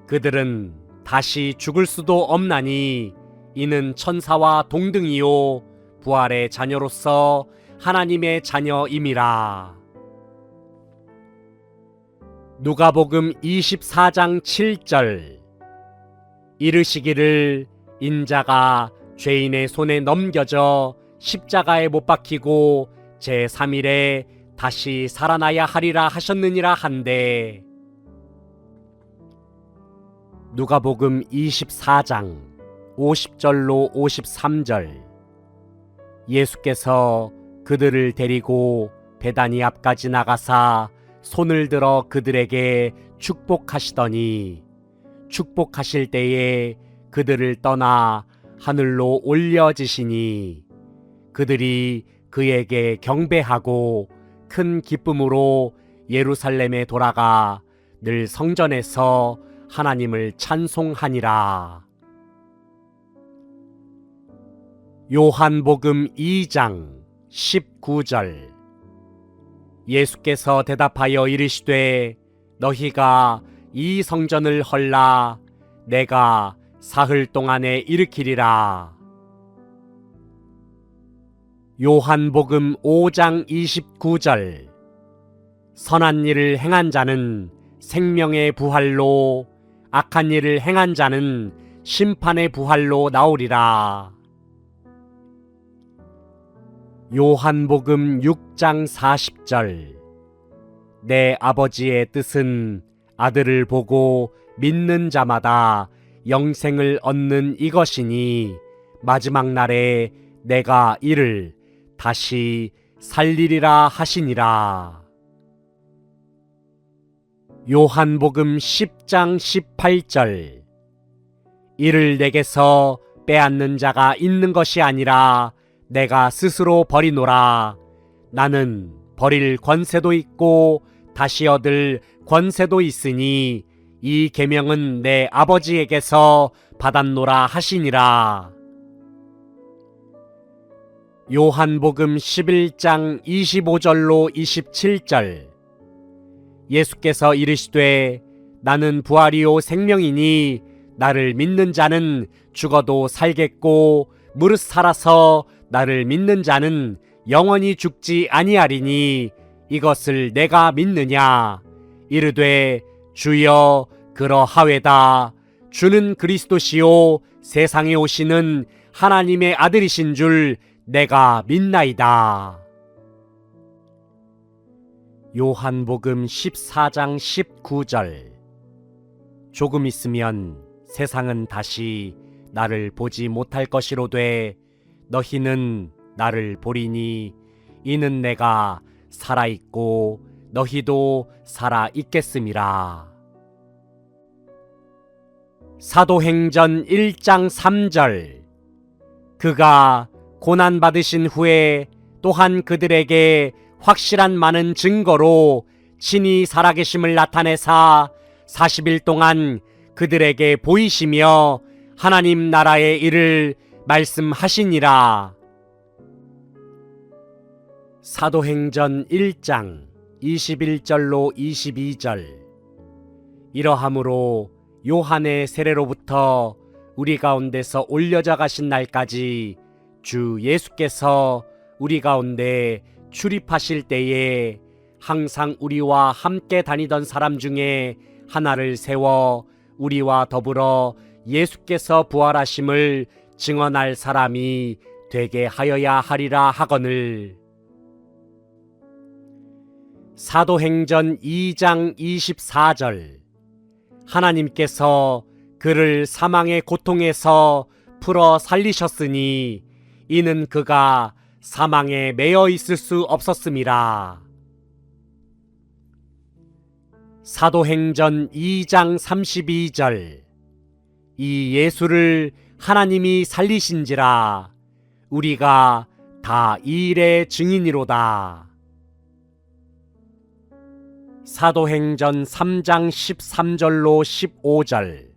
그들은 다시 죽을 수도 없나니 이는 천사와 동등이요 부활의 자녀로서 하나님의 자녀임이라. 누가복음 24장 7절. 이르시기를 인자가 죄인의 손에 넘겨져 십자가에 못 박히고 제3일에 다시 살아나야 하리라 하셨느니라 한데. 누가복음 24장 50절로 53절. 예수께서 그들을 데리고 베다니 앞까지 나가사 손을 들어 그들에게 축복하시더니 축복하실 때에 그들을 떠나 하늘로 올려지시니 그들이 그에게 경배하고 큰 기쁨으로 예루살렘에 돌아가 늘 성전에서 하나님을 찬송하니라. 요한복음 2장 19절. 예수께서 대답하여 이르시되 너희가 이 성전을 헐라 내가 사흘 동안에 일으키리라. 요한복음 5장 29절. 선한 일을 행한 자는 생명의 부활로 악한 일을 행한 자는 심판의 부활로 나오리라. 요한복음 6장 40절. 내 아버지의 뜻은 아들을 보고 믿는 자마다 영생을 얻는 이것이니 마지막 날에 내가 이를 다시 살리리라 하시니라. 요한복음 10장 18절. 이를 내게서 빼앗는 자가 있는 것이 아니라 내가 스스로 버리노라. 나는 버릴 권세도 있고 다시 얻을 권세도 있으니 이 계명은 내 아버지에게서 받았노라 하시니라. 요한복음 11장 25절로 27절. 예수께서 이르시되 나는 부활이요 생명이니 나를 믿는 자는 죽어도 살겠고 무릇 살아서 나를 믿는 자는 영원히 죽지 아니하리니 이것을 내가 믿느냐. 이르되 주여 그러하외다. 주는 그리스도시요 세상에 오시는 하나님의 아들이신 줄 내가 믿나이다. 요한복음 14장 19절. 조금 있으면 세상은 다시 나를 보지 못할 것이로되 너희는 나를 보리니 이는 내가 살아있고 너희도 살아있겠음이라. 사도행전 1장 3절. 그가 고난받으신 후에 또한 그들에게 확실한 많은 증거로 친히 살아계심을 나타내사 40일 동안 그들에게 보이시며 하나님 나라의 일을 말씀하시니라. 사도행전 1장 21절로 22절. 이러함으로 요한의 세례로부터 우리 가운데서 올려져 가신 날까지 주 예수께서 우리 가운데 출입하실 때에 항상 우리와 함께 다니던 사람 중에 하나를 세워 우리와 더불어 예수께서 부활하심을 증언할 사람이 되게 하여야 하리라 하거늘. 사도행전 2장 24절. 하나님께서 그를 사망의 고통에서 풀어 살리셨으니 이는 그가 사망에 매여 있을 수 없었음이라. 사도행전 2장 32절. 이 예수를 하나님이 살리신지라 우리가 다 이 일의 증인이로다. 사도행전 3장 13절로 15절.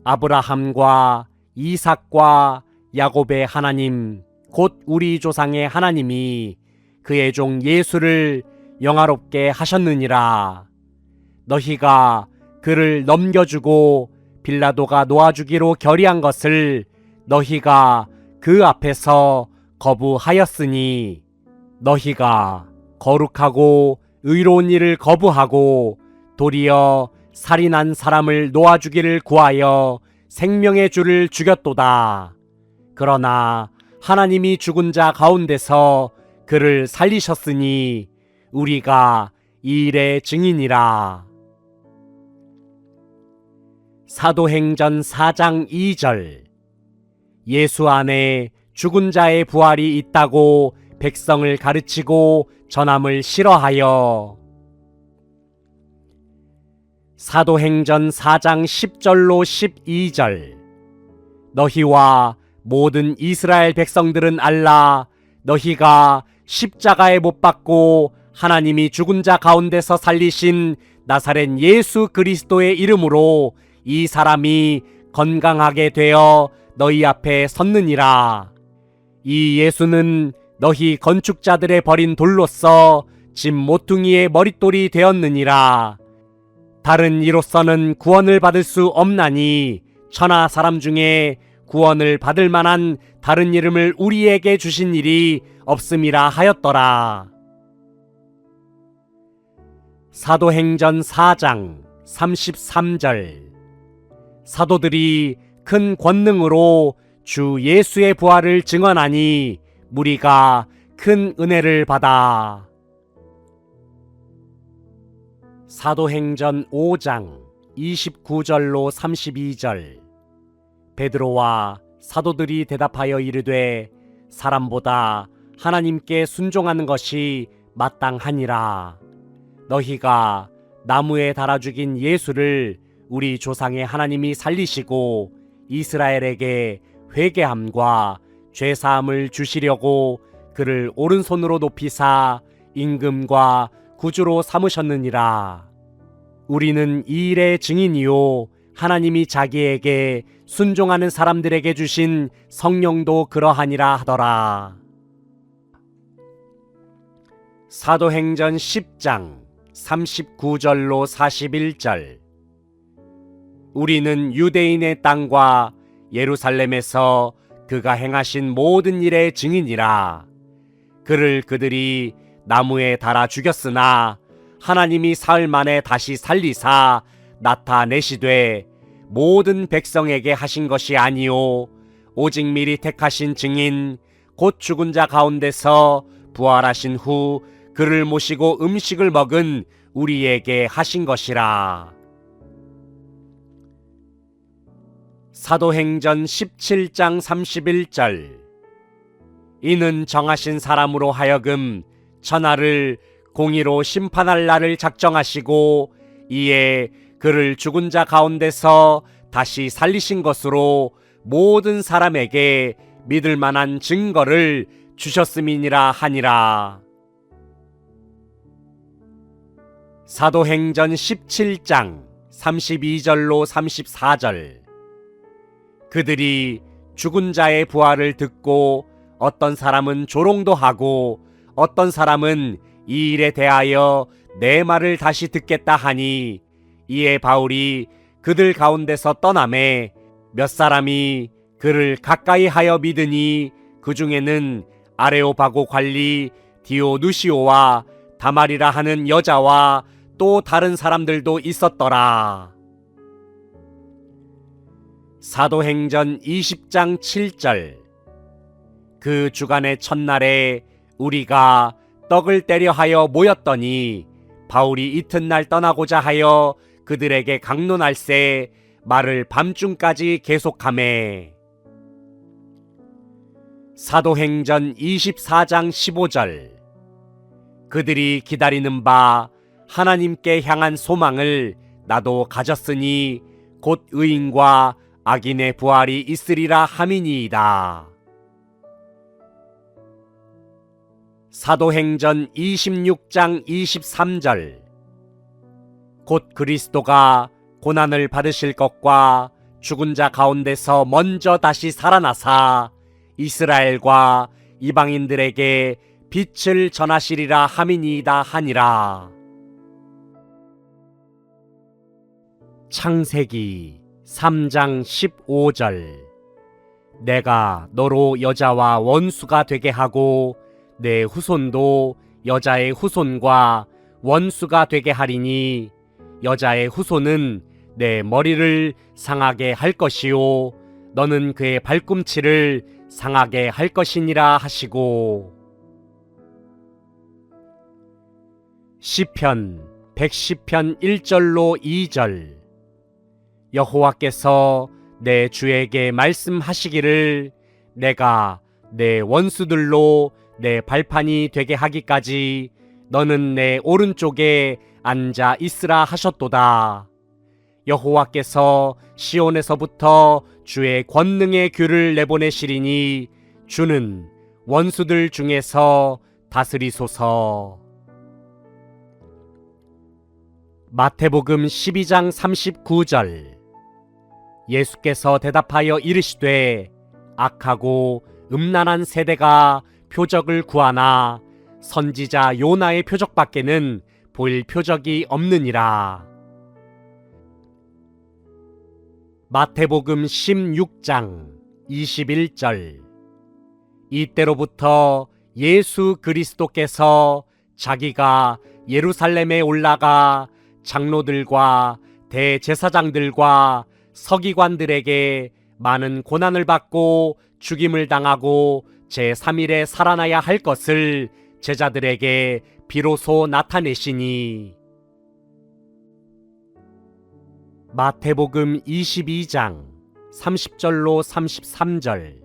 아브라함과 이삭과 야곱의 하나님 곧 우리 조상의 하나님이 그의 종 예수를 영화롭게 하셨느니라. 너희가 그를 넘겨주고 빌라도가 놓아주기로 결의한 것을 너희가 그 앞에서 거부하였으니 너희가 거룩하고 의로운 일을 거부하고 도리어 살인한 사람을 놓아주기를 구하여 생명의 주를 죽였도다. 그러나 하나님이 죽은 자 가운데서 그를 살리셨으니 우리가 이 일의 증인이라. 사도행전 4장 2절. 예수 안에 죽은 자의 부활이 있다고 백성을 가르치고 전함을 싫어하여. 사도행전 4장 10절로 12절. 너희와 모든 이스라엘 백성들은 알라. 너희가 십자가에 못 박고 하나님이 죽은 자 가운데서 살리신 나사렛 예수 그리스도의 이름으로 이 사람이 건강하게 되어 너희 앞에 섰느니라. 이 예수는 너희 건축자들의 버린 돌로서 집 모퉁이의 머릿돌이 되었느니라. 다른 이로서는 구원을 받을 수 없나니 천하 사람 중에 구원을 받을 만한 다른 이름을 우리에게 주신 일이 없음이라 하였더라. 사도행전 4장 33절. 사도들이 큰 권능으로 주 예수의 부활을 증언하니 무리가 큰 은혜를 받아. 사도행전 5장 29절로 32절. 베드로와 사도들이 대답하여 이르되 사람보다 하나님께 순종하는 것이 마땅하니라. 너희가 나무에 달아 죽인 예수를 우리 조상의 하나님이 살리시고 이스라엘에게 회개함과 죄사함을 주시려고 그를 오른손으로 높이사 임금과 구주로 삼으셨느니라. 우리는 이 일의 증인이요 하나님이 자기에게 순종하는 사람들에게 주신 성령도 그러하니라 하더라. 사도행전 10장 39절로 41절. 우리는 유대인의 땅과 예루살렘에서 그가 행하신 모든 일의 증인이라. 그를 그들이 나무에 달아 죽였으나 하나님이 사흘 만에 다시 살리사 나타내시되 모든 백성에게 하신 것이 아니요 오직 미리 택하신 증인 곧 죽은 자 가운데서 부활하신 후 그를 모시고 음식을 먹은 우리에게 하신 것이라. 사도행전 17장 31절. 이는 정하신 사람으로 하여금 천하를 공의로 심판할 날을 작정하시고 이에 그를 죽은 자 가운데서 다시 살리신 것으로 모든 사람에게 믿을 만한 증거를 주셨음이니라 하니라. 사도행전 17장 32절로 34절. 그들이 죽은 자의 부활을 듣고 어떤 사람은 조롱도 하고 어떤 사람은 이 일에 대하여 내 말을 다시 듣겠다 하니 이에 바울이 그들 가운데서 떠나매 몇 사람이 그를 가까이 하여 믿으니 그 중에는 아레오바고 관리 디오누시오와 다말이라 하는 여자와 또 다른 사람들도 있었더라. 사도행전 20장 7절. 그 주간의 첫날에 우리가 떡을 떼려 하여 모였더니 바울이 이튿날 떠나고자 하여 그들에게 강론할세 말을 밤중까지 계속하매. 사도행전 24장 15절. 그들이 기다리는 바 하나님께 향한 소망을 나도 가졌으니 곧 의인과 악인의 부활이 있으리라 함이니이다. 사도행전 26장 23절. 곧 그리스도가 고난을 받으실 것과 죽은 자 가운데서 먼저 다시 살아나사 이스라엘과 이방인들에게 빛을 전하시리라 함이니이다 하니라. 창세기 3장 15절. 내가 너로 여자와 원수가 되게 하고 내 후손도 여자의 후손과 원수가 되게 하리니 여자의 후손은 내 머리를 상하게 할 것이요 너는 그의 발꿈치를 상하게 할 것이니라 하시고. 시편 110편 1절로 2절. 여호와께서 내 주에게 말씀하시기를 내가 내 원수들로 내 발판이 되게 하기까지 너는 내 오른쪽에 앉아 있으라 하셨도다. 여호와께서 시온에서부터 주의 권능의 귤을 내보내시리니 주는 원수들 중에서 다스리소서. 마태복음 12장 39절. 예수께서 대답하여 이르시되 악하고 음란한 세대가 표적을 구하나 선지자 요나의 표적밖에는 보일 표적이 없느니라. 마태복음 16장 21절. 이때로부터 예수 그리스도께서 자기가 예루살렘에 올라가 장로들과 대제사장들과 서기관들에게 많은 고난을 받고 죽임을 당하고 제3일에 살아나야 할 것을 제자들에게 비로소 나타내시니. 마태복음 22장 30절로 33절.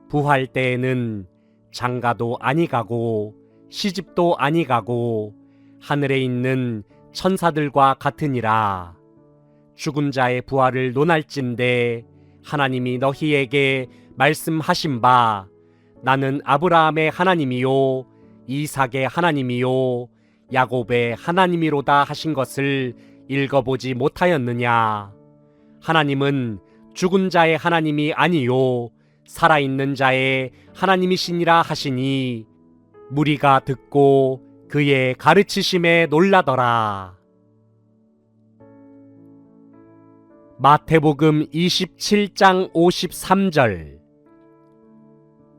부활 때에는 장가도 아니가고 시집도 아니가고 하늘에 있는 천사들과 같으니라. 죽은 자의 부활을 논할진대 하나님이 너희에게 말씀하신 바 나는 아브라함의 하나님이요 이삭의 하나님이요 야곱의 하나님이로다 하신 것을 읽어보지 못하였느냐. 하나님은 죽은 자의 하나님이 아니요 살아있는 자의 하나님이시니라 하시니 무리가 듣고 그의 가르치심에 놀라더라. 마태복음 27장 53절.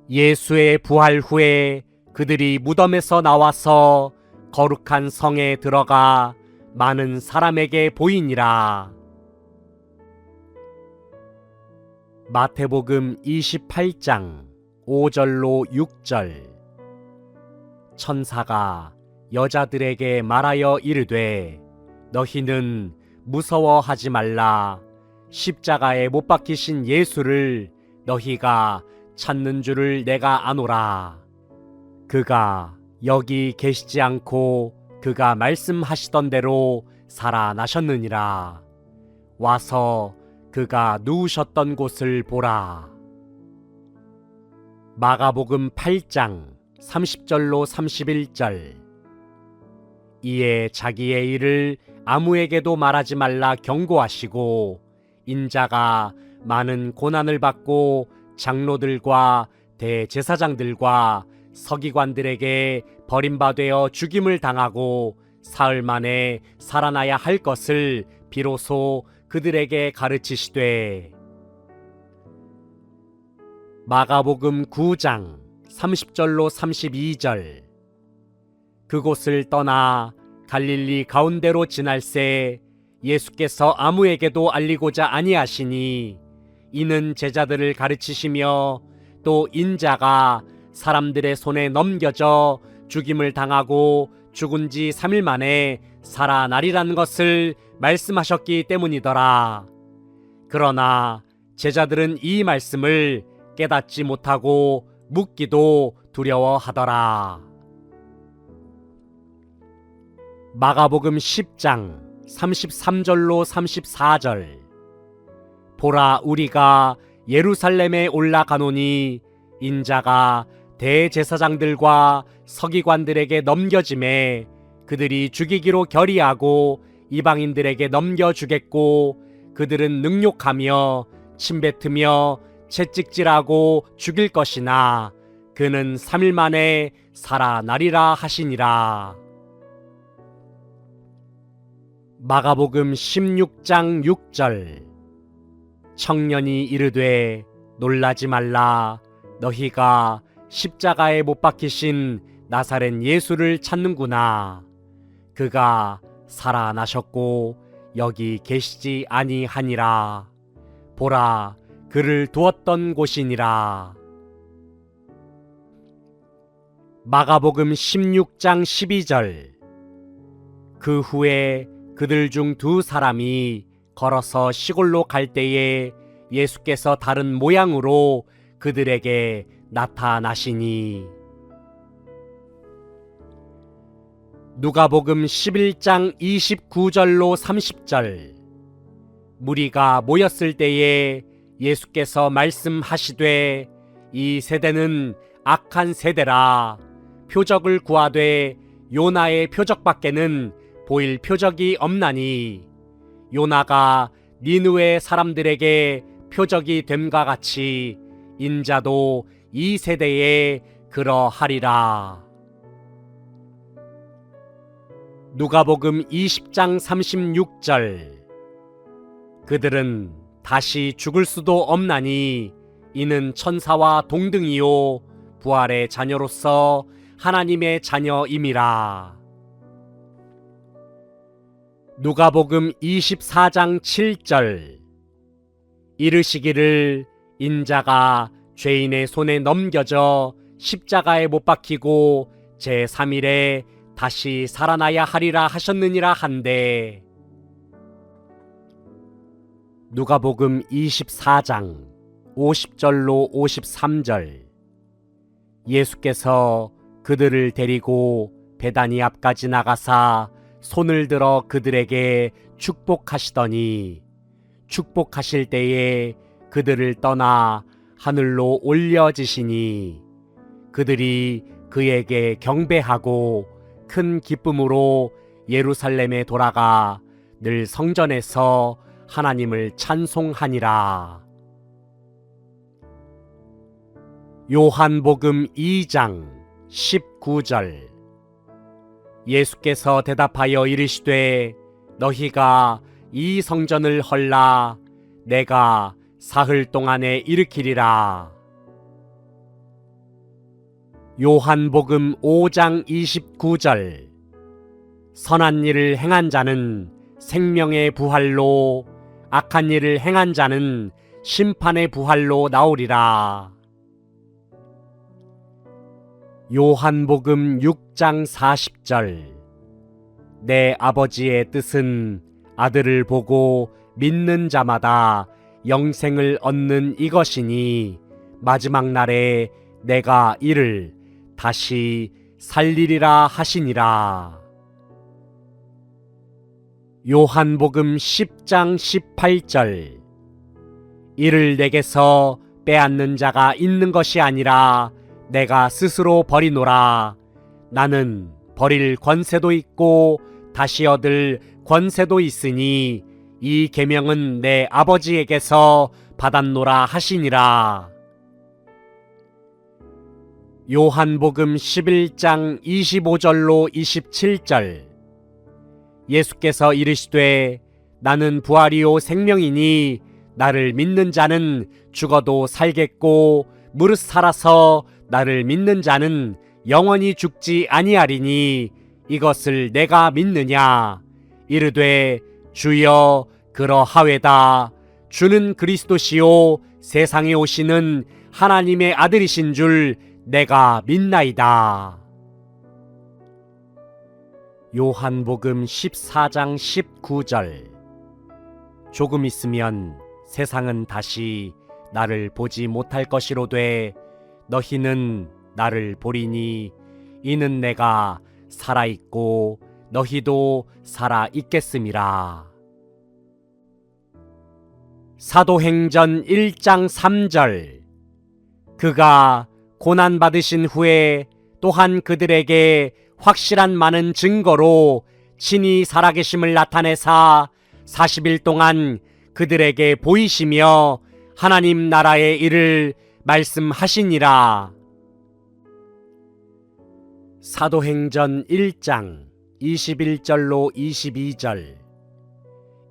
예수의 부활 후에 그들이 무덤에서 나와서 거룩한 성에 들어가 많은 사람에게 보이니라. 마태복음 28장 5절로 6절. 천사가 여자들에게 말하여 이르되 너희는 무서워하지 말라. 십자가에 못 박히신 예수를 너희가 찾는 줄을 내가 아노라. 그가 여기 계시지 않고 그가 말씀하시던 대로 살아나셨느니라. 와서 그가 누우셨던 곳을 보라. 마가복음 8장 30절로 31절. 이에 자기의 일을 아무에게도 말하지 말라 경고하시고 인자가 많은 고난을 받고 장로들과 대제사장들과 서기관들에게 버림받아 죽임을 당하고 사흘 만에 살아나야 할 것을 비로소 그들에게 가르치시되. 마가복음 9장 30절로 32절. 그곳을 떠나 갈릴리 가운데로 지날새 예수께서 아무에게도 알리고자 아니하시니 이는 제자들을 가르치시며 또 인자가 사람들의 손에 넘겨져 죽임을 당하고 죽은 지 3일 만에 살아나리라는 것을 말씀하셨기 때문이더라. 그러나 제자들은 이 말씀을 깨닫지 못하고 묻기도 두려워하더라. 마가복음 10장 33절로 34절. 보라, 우리가 예루살렘에 올라가노니 인자가 대제사장들과 서기관들에게 넘겨짐에 그들이 죽이기로 결의하고 이방인들에게 넘겨주겠고 그들은 능욕하며 침뱉으며 채찍질하고 죽일 것이나 그는 3일 만에 살아나리라 하시니라. 마가복음 16장 6절. 청년이 이르되 놀라지 말라. 너희가 십자가에 못 박히신 나사렛 예수를 찾는구나. 그가 살아나셨고 여기 계시지 아니하니라. 보라, 그를 두었던 곳이니라. 마가복음 16장 12절. 그 후에 그들 중 두 사람이 걸어서 시골로 갈 때에 예수께서 다른 모양으로 그들에게 나타나시니. 누가복음 11장 29절로 30절. 무리가 모였을 때에 예수께서 말씀하시되 이 세대는 악한 세대라. 표적을 구하되 요나의 표적밖에는 보일 표적이 없나니 요나가 니느웨 사람들에게 표적이 됨과 같이 인자도 이 세대에 그러하리라. 누가복음 20장 36절. 그들은 다시 죽을 수도 없나니 이는 천사와 동등이요 부활의 자녀로서 하나님의 자녀임이라. 누가복음 24장 7절. 이르시기를 인자가 죄인의 손에 넘겨져 십자가에 못 박히고 제3일에 다시 살아나야 하리라 하셨느니라 한데. 누가복음 24장 50절로 53절. 예수께서 그들을 데리고 베다니 앞까지 나가사 손을 들어 그들에게 축복하시더니 축복하실 때에 그들을 떠나 하늘로 올려지시니 그들이 그에게 경배하고 큰 기쁨으로 예루살렘에 돌아가 늘 성전에서 하나님을 찬송하니라. 요한복음 2장 19절. 예수께서 대답하여 이르시되 너희가 이 성전을 헐라 내가 사흘 동안에 일으키리라. 요한복음 5장 29절. 선한 일을 행한 자는 생명의 부활로 악한 일을 행한 자는 심판의 부활로 나오리라. 요한복음 6장 40절. 내 아버지의 뜻은 아들을 보고 믿는 자마다 영생을 얻는 이것이니 마지막 날에 내가 이를 다시 살리리라 하시니라. 요한복음 10장 18절. 이를 내게서 빼앗는 자가 있는 것이 아니라 내가 스스로 버리노라. 나는 버릴 권세도 있고 다시 얻을 권세도 있으니 이 계명은 내 아버지에게서 받았노라 하시니라. 요한복음 11장 25절로 27절. 예수께서 이르시되 나는 부활이요 생명이니 나를 믿는 자는 죽어도 살겠고 무릇 살아서 나를 믿는 자는 영원히 죽지 아니하리니 이것을 내가 믿느냐. 이르되 주여 그러하외다. 주는 그리스도시요 세상에 오시는 하나님의 아들이신 줄 내가 믿나이다. 요한복음 14장 19절. 조금 있으면 세상은 다시 나를 보지 못할 것이로되 너희는 나를 보리니 이는 내가 살아있고 너희도 살아있겠음이라. 사도행전 1장 3절. 그가 고난받으신 후에 또한 그들에게 확실한 많은 증거로 친히 살아계심을 나타내사 40일 동안 그들에게 보이시며 하나님 나라의 일을 말씀하시니라. 사도행전 1장 21절로 22절.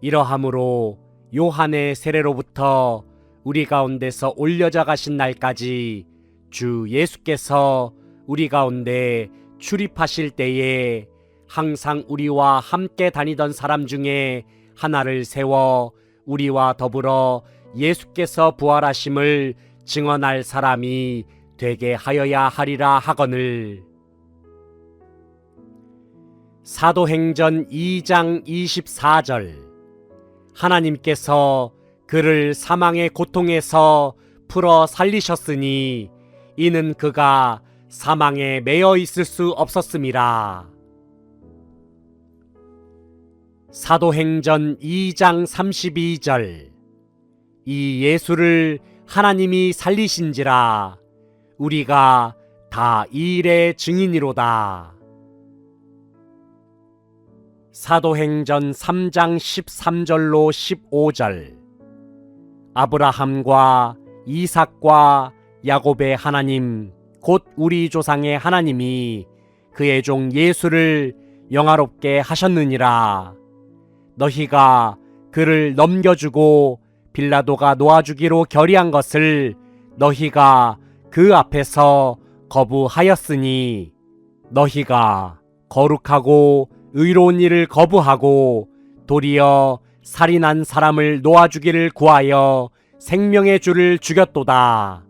이러함으로 요한의 세례로부터 우리 가운데서 올려져 가신 날까지 주 예수께서 우리 가운데 출입하실 때에 항상 우리와 함께 다니던 사람 중에 하나를 세워 우리와 더불어 예수께서 부활하심을 증언할 사람이 되게 하여야 하리라 하거늘. 사도행전 2장 24절. 하나님께서 그를 사망의 고통에서 풀어 살리셨으니 이는 그가 사망에 매여 있을 수 없었음이라. 사도행전 2장 32절. 이 예수를 하나님이 살리신지라 우리가 다 이 일의 증인이로다. 사도행전 3장 13절로 15절. 아브라함과 이삭과 야곱의 하나님 곧 우리 조상의 하나님이 그의 종 예수를 영화롭게 하셨느니라. 너희가 그를 넘겨주고 빌라도가 놓아주기로 결의한 것을 너희가 그 앞에서 거부하였으니 너희가 거룩하고 의로운 일을 거부하고 도리어 살인한 사람을 놓아주기를 구하여 생명의 주를 죽였도다.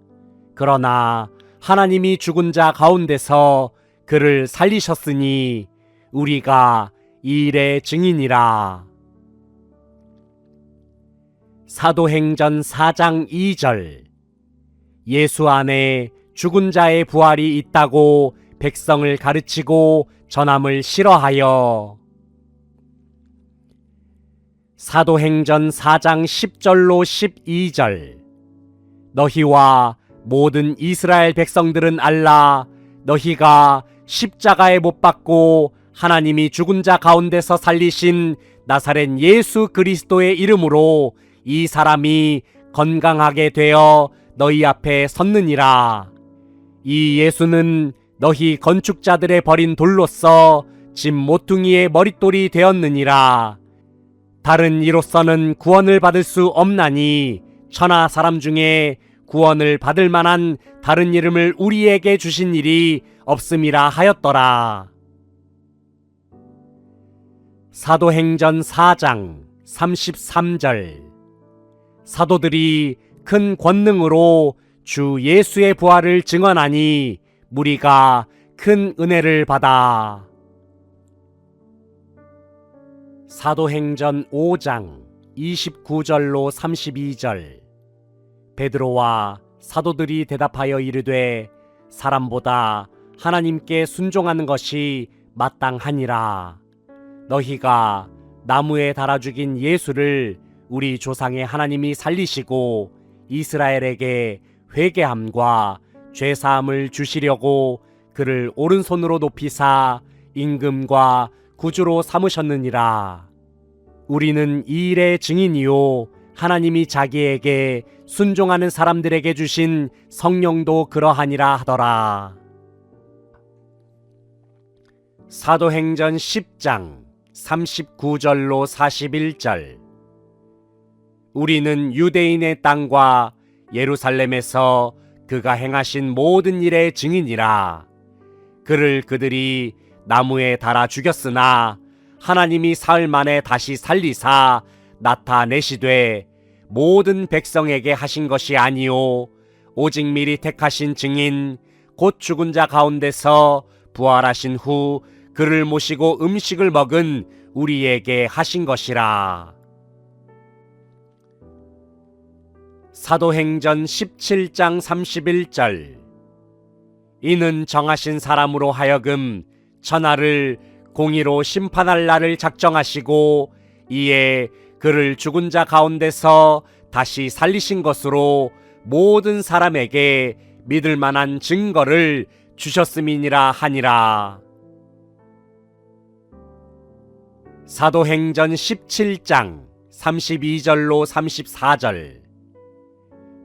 그러나 하나님이 죽은 자 가운데서 그를 살리셨으니 우리가 이 일의 증인이라. 사도행전 4장 2절. 예수 안에 죽은 자의 부활이 있다고 백성을 가르치고 전함을 싫어하여. 사도행전 4장 10절로 12절. 너희와 모든 이스라엘 백성들은 알라. 너희가 십자가에 못 박고 하나님이 죽은 자 가운데서 살리신 나사렛 예수 그리스도의 이름으로 이 사람이 건강하게 되어 너희 앞에 섰느니라. 이 예수는 너희 건축자들의 버린 돌로서 집 모퉁이의 머릿돌이 되었느니라. 다른 이로서는 구원을 받을 수 없나니 천하 사람 중에 구원을 받을 만한 다른 이름을 우리에게 주신 일이 없음이라 하였더라. 사도행전 4장 33절. 사도들이 큰 권능으로 주 예수의 부활을 증언하니 무리가 큰 은혜를 받아. 사도행전 5장 29절로 32절. 베드로와 사도들이 대답하여 이르되 사람보다 하나님께 순종하는 것이 마땅하니라. 너희가 나무에 달아 죽인 예수를 우리 조상의 하나님이 살리시고 이스라엘에게 회개함과 죄사함을 주시려고 그를 오른손으로 높이사 임금과 구주로 삼으셨느니라. 우리는 이 일의 증인이요 하나님이 자기에게 순종하는 사람들에게 주신 성령도 그러하니라 하더라. 사도행전 10장 39절로 41절. 우리는 유대인의 땅과 예루살렘에서 그가 행하신 모든 일의 증인이라. 그를 그들이 나무에 달아 죽였으나 하나님이 사흘 만에 다시 살리사 나타내시되 모든 백성에게 하신 것이 아니요 오직 미리 택하신 증인 곧 죽은 자 가운데서 부활하신 후 그를 모시고 음식을 먹은 우리에게 하신 것이라. 사도행전 17장 31절. 이는 정하신 사람으로 하여금 천하를 공의로 심판할 날을 작정하시고 이에 그를 죽은 자 가운데서 다시 살리신 것으로 모든 사람에게 믿을 만한 증거를 주셨음이니라 하니라. 사도행전 17장 32절로 34절.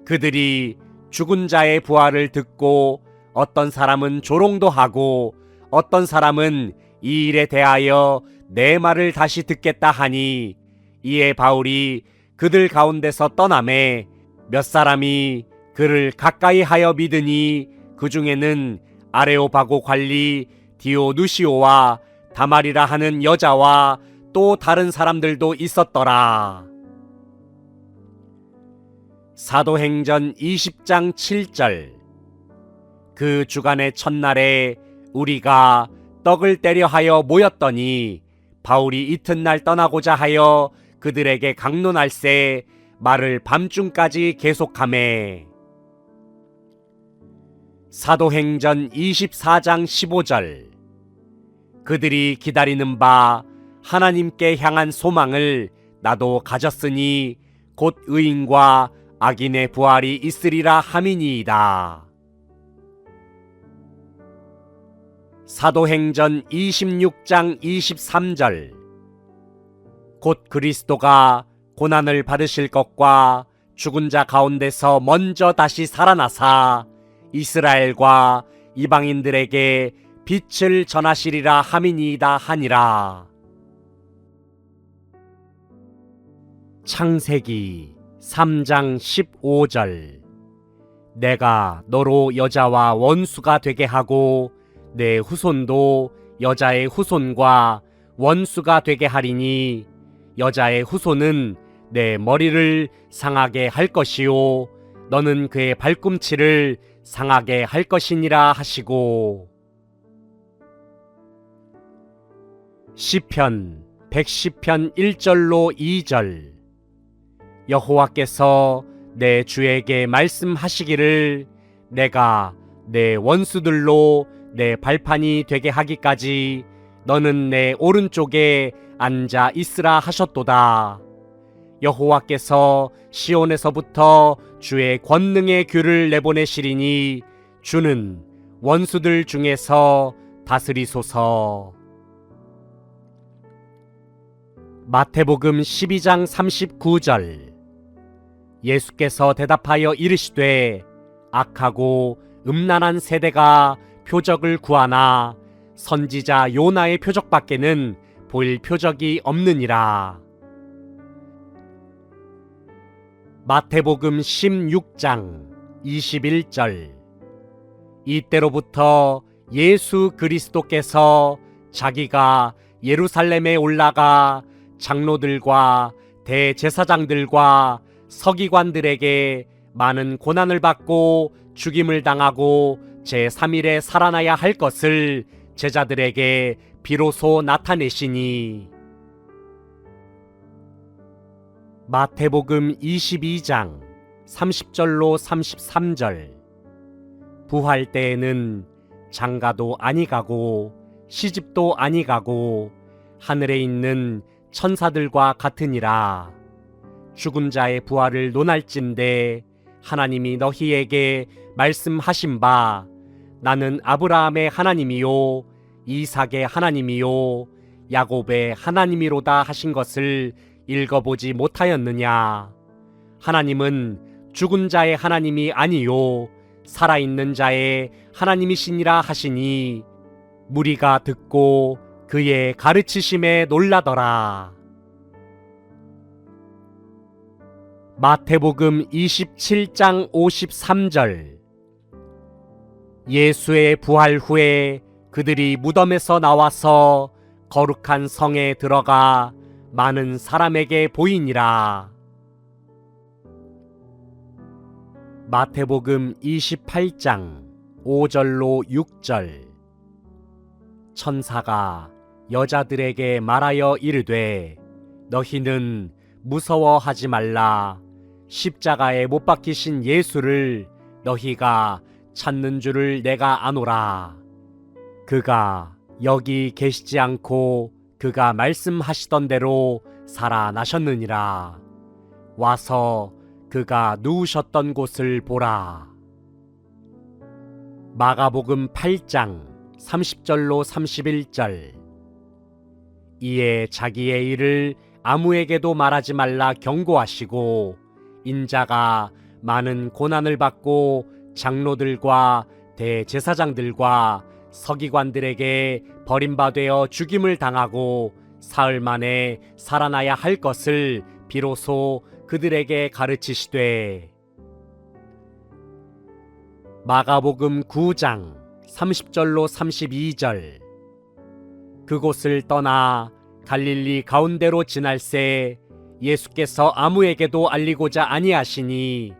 그들이 죽은 자의 부활을 듣고 어떤 사람은 조롱도 하고 어떤 사람은 이 일에 대하여 내 말을 다시 듣겠다 하니 이에 바울이 그들 가운데서 떠나매 몇 사람이 그를 가까이 하여 믿으니 그 중에는 아레오바고 관리 디오누시오와 다말이라 하는 여자와 또 다른 사람들도 있었더라. 사도행전 20장 7절. 그 주간의 첫날에 우리가 떡을 떼려 하여 모였더니 바울이 이튿날 떠나고자 하여 그들에게 강론할세 말을 밤중까지 계속하매. 사도행전 24장 15절. 그들이 기다리는 바 하나님께 향한 소망을 나도 가졌으니 곧 의인과 악인의 부활이 있으리라 함이니이다. 사도행전 26장 23절. 곧 그리스도가 고난을 받으실 것과 죽은 자 가운데서 먼저 다시 살아나사 이스라엘과 이방인들에게 빛을 전하시리라 함이니이다 하니라. 창세기 3장 15절. 내가 너로 여자와 원수가 되게 하고 내 후손도 여자의 후손과 원수가 되게 하리니 여자의 후손은 내 머리를 상하게 할 것이요 너는 그의 발꿈치를 상하게 할 것이니라 하시고. 시편 110편 1절로 2절. 여호와께서 내 주에게 말씀하시기를 내가 내 원수들로 내 발판이 되게 하기까지 너는 내 오른쪽에 앉아 있으라 하셨도다. 여호와께서 시온에서부터 주의 권능의 규를 내보내시리니 주는 원수들 중에서 다스리소서. 마태복음 12장 39절. 예수께서 대답하여 이르시되 악하고 음란한 세대가 표적을 구하나 선지자 요나의 표적밖에는 보일 표적이 없느니라. 마태복음 16장 21절. 이때로부터 예수 그리스도께서 자기가 예루살렘에 올라가 장로들과 대제사장들과 서기관들에게 많은 고난을 받고 죽임을 당하고 제3일에 살아나야 할 것을 제자들에게 비로소 나타내시니. 마태복음 22장 30절로 33절. 부활 때에는 장가도 아니 가고 시집도 아니 가고 하늘에 있는 천사들과 같으니라. 죽은 자의 부활을 논할진대 하나님이 너희에게 말씀하신 바 나는 아브라함의 하나님이요 이삭의 하나님이요 야곱의 하나님이로다 하신 것을 읽어보지 못하였느냐. 하나님은 죽은 자의 하나님이 아니요 살아있는 자의 하나님이시니라 하시니 무리가 듣고 그의 가르치심에 놀라더라. 마태복음 27장 53절. 예수의 부활 후에 그들이 무덤에서 나와서 거룩한 성에 들어가 많은 사람에게 보이니라. 마태복음 28장 5절로 6절. 천사가 여자들에게 말하여 이르되 너희는 무서워하지 말라. 십자가에 못 박히신 예수를 너희가 찾는 줄을 내가 아노라. 그가 여기 계시지 않고 그가 말씀하시던 대로 살아나셨느니라. 와서 그가 누우셨던 곳을 보라. 마가복음 8장 30절로 31절. 이에 자기의 일을 아무에게도 말하지 말라 경고하시고 인자가 많은 고난을 받고 장로들과 대제사장들과 서기관들에게 버림받아 죽임을 당하고 사흘 만에 살아나야 할 것을 비로소 그들에게 가르치시되. 마가복음 9장 30절로 32절. 그곳을 떠나 갈릴리 가운데로 지날새 예수께서 아무에게도 알리고자 아니하시니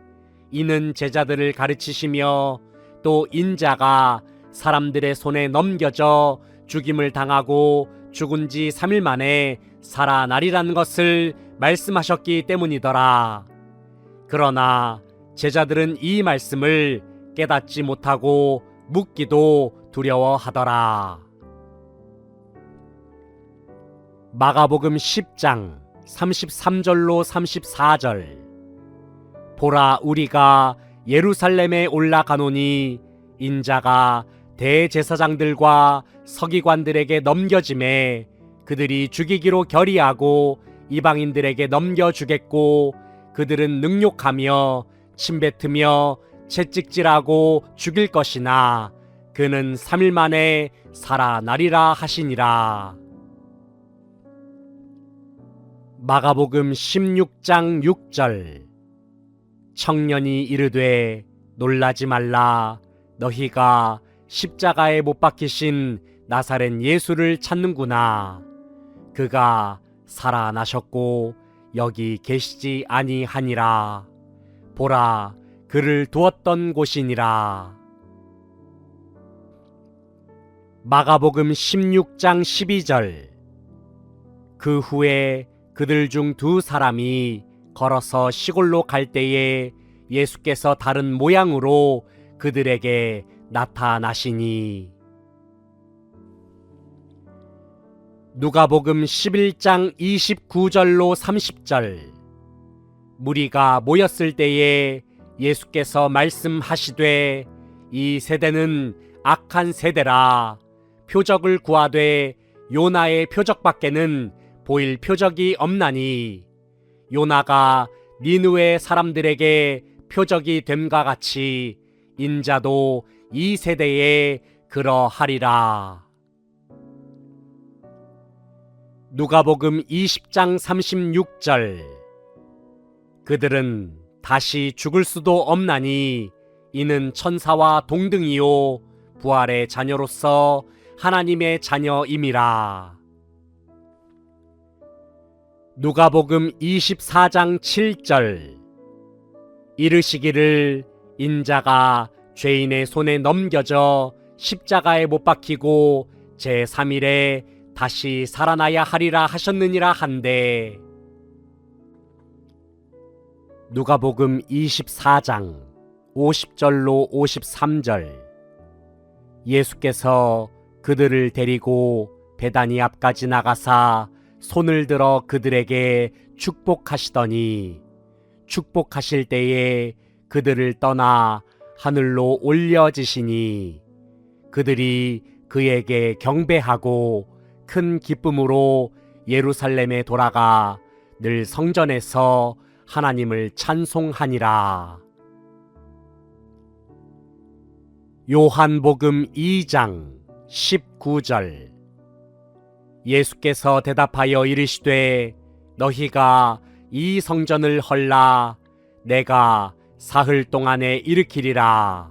이는 제자들을 가르치시며 또 인자가 사람들의 손에 넘겨져 죽임을 당하고 죽은 지 3일 만에 살아나리라는 것을 말씀하셨기 때문이더라. 그러나 제자들은 이 말씀을 깨닫지 못하고 묻기도 두려워하더라. 마가복음 10장 33절로 34절. 보라 우리가 예루살렘에 올라가노니 인자가 대제사장들과 서기관들에게 넘겨짐에 그들이 죽이기로 결의하고 이방인들에게 넘겨주겠고 그들은 능욕하며 침뱉으며 채찍질하고 죽일 것이나 그는 3일 만에 살아나리라 하시니라. 마가복음 16장 6절. 청년이 이르되 놀라지 말라. 너희가 십자가에 못 박히신 나사렛 예수를 찾는구나. 그가 살아나셨고 여기 계시지 아니하니라. 보라, 그를 두었던 곳이니라. 마가복음 16장 12절. 그 후에 그들 중 두 사람이 걸어서 시골로 갈 때에 예수께서 다른 모양으로 그들에게 나타나시니. 누가복음 11장 29절로 30절. 무리가 모였을 때에 예수께서 말씀하시되 이 세대는 악한 세대라. 표적을 구하되 요나의 표적밖에는 보일 표적이 없나니 요나가 니느웨 사람들에게 표적이 됨과 같이 인자도 이 세대에 그러하리라. 누가복음 20장 36절. 그들은 다시 죽을 수도 없나니 이는 천사와 동등이요 부활의 자녀로서 하나님의 자녀임이라. 누가복음 24장 7절. 이르시기를 인자가 죄인의 손에 넘겨져 십자가에 못 박히고 제3일에 다시 살아나야 하리라 하셨느니라 한데. 누가복음 24장 50절로 53절. 예수께서 그들을 데리고 베다니 앞까지 나가사 손을 들어 그들에게 축복하시더니 축복하실 때에 그들을 떠나 하늘로 올려지시니 그들이 그에게 경배하고 큰 기쁨으로 예루살렘에 돌아가 늘 성전에서 하나님을 찬송하니라. 요한복음 2장 19절. 예수께서 대답하여 이르시되 너희가 이 성전을 헐라 내가 사흘 동안에 일으키리라.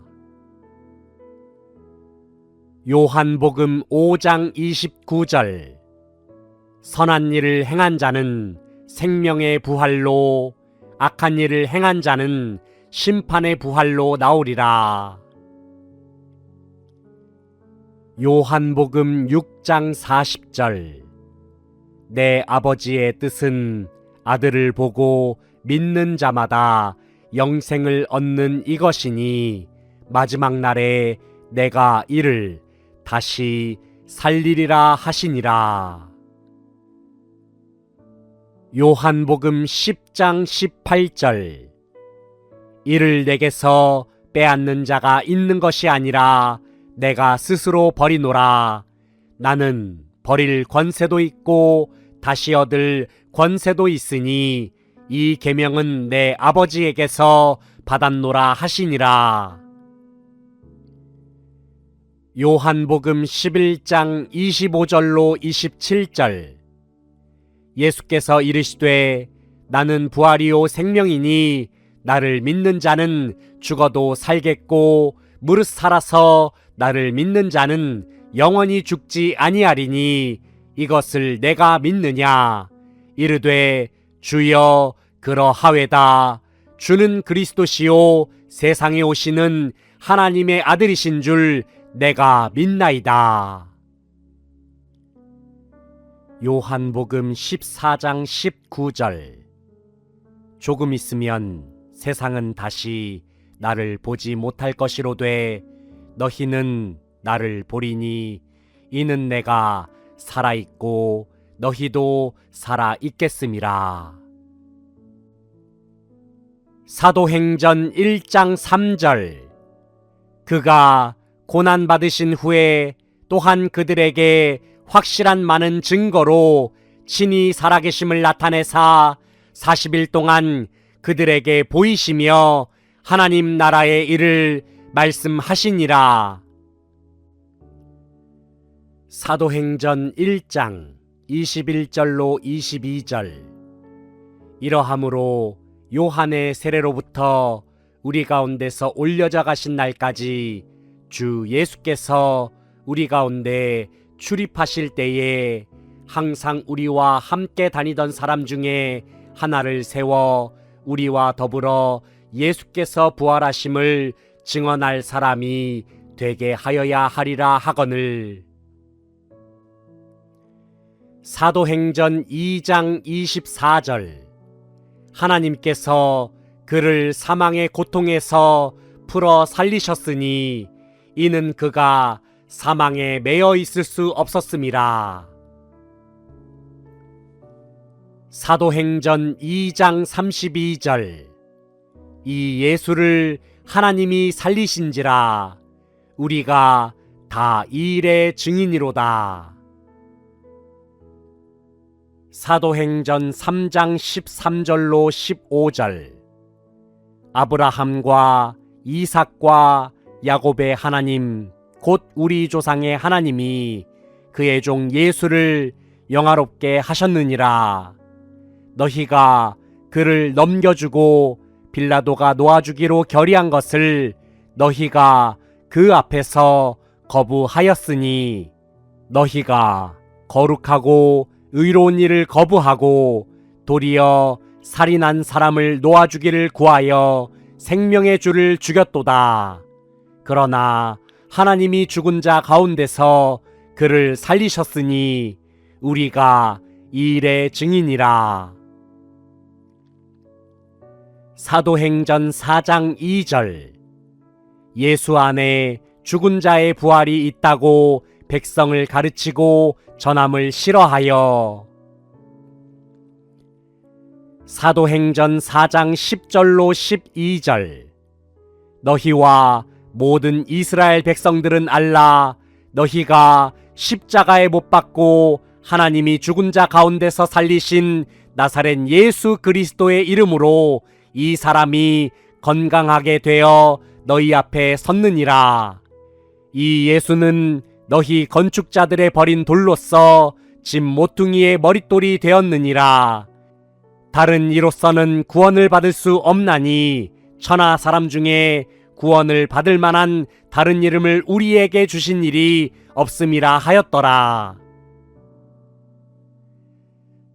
요한복음 5장 29절. 선한 일을 행한 자는 생명의 부활로 악한 일을 행한 자는 심판의 부활로 나오리라. 요한복음 6장 40절. 내 아버지의 뜻은 아들을 보고 믿는 자마다 영생을 얻는 이것이니 마지막 날에 내가 이를 다시 살리리라 하시니라. 요한복음 10장 18절. 이를 내게서 빼앗는 자가 있는 것이 아니라 내가 스스로 버리노라. 나는 버릴 권세도 있고 다시 얻을 권세도 있으니 이 계명은 내 아버지에게서 받았노라 하시니라. 요한복음 11장 25절로 27절. 예수께서 이르시되 나는 부활이요 생명이니 나를 믿는 자는 죽어도 살겠고 무릇 살아서 나를 믿는 자는 영원히 죽지 아니하리니 이것을 내가 믿느냐. 이르되 주여 그러하외다. 주는 그리스도시요 세상에 오시는 하나님의 아들이신 줄 내가 믿나이다. 요한복음 14장 19절. 조금 있으면 세상은 다시 나를 보지 못할 것이로되 너희는 나를 보리니 이는 내가 살아있고 너희도 살아있겠음이라. 사도행전 1장 3절. 그가 고난받으신 후에 또한 그들에게 확실한 많은 증거로 친히 살아계심을 나타내사 40일 동안 그들에게 보이시며 하나님 나라의 일을 말씀하시니라. 사도행전 1장 21절로 22절. 이러하므로 요한의 세례로부터 우리 가운데서 올려져 가신 날까지 주 예수께서 우리 가운데 출입하실 때에 항상 우리와 함께 다니던 사람 중에 하나를 세워 우리와 더불어 예수께서 부활하심을 증언할 사람이 되게 하여야 하리라 하거늘. 사도행전 2장 24절. 하나님께서 그를 사망의 고통에서 풀어 살리셨으니 이는 그가 사망에 매여 있을 수 없었음이라. 사도행전 2장 32절. 이 예수를 하나님이 살리신지라 우리가 다 이 일의 증인이로다. 사도행전 3장 13절로 15절. 아브라함과 이삭과 야곱의 하나님 곧 우리 조상의 하나님이 그의 종 예수를 영화롭게 하셨느니라. 너희가 그를 넘겨주고 빌라도가 놓아주기로 결의한 것을 너희가 그 앞에서 거부하였으니 너희가 거룩하고 의로운 일을 거부하고 도리어 살인한 사람을 놓아주기를 구하여 생명의 주를 죽였도다. 그러나 하나님이 죽은 자 가운데서 그를 살리셨으니 우리가 이 일의 증인이라. 사도행전 4장 2절. 예수 안에 죽은 자의 부활이 있다고 백성을 가르치고 전함을 싫어하여. 사도행전 4장 10절로 12절. 너희와 모든 이스라엘 백성들은 알라. 너희가 십자가에 못 박고 하나님이 죽은 자 가운데서 살리신 나사렛 예수 그리스도의 이름으로 이 사람이 건강하게 되어 너희 앞에 섰느니라. 이 예수는 너희 건축자들의 버린 돌로서 집 모퉁이의 머릿돌이 되었느니라. 다른 이로서는 구원을 받을 수 없나니 천하 사람 중에 구원을 받을 만한 다른 이름을 우리에게 주신 일이 없음이라 하였더라.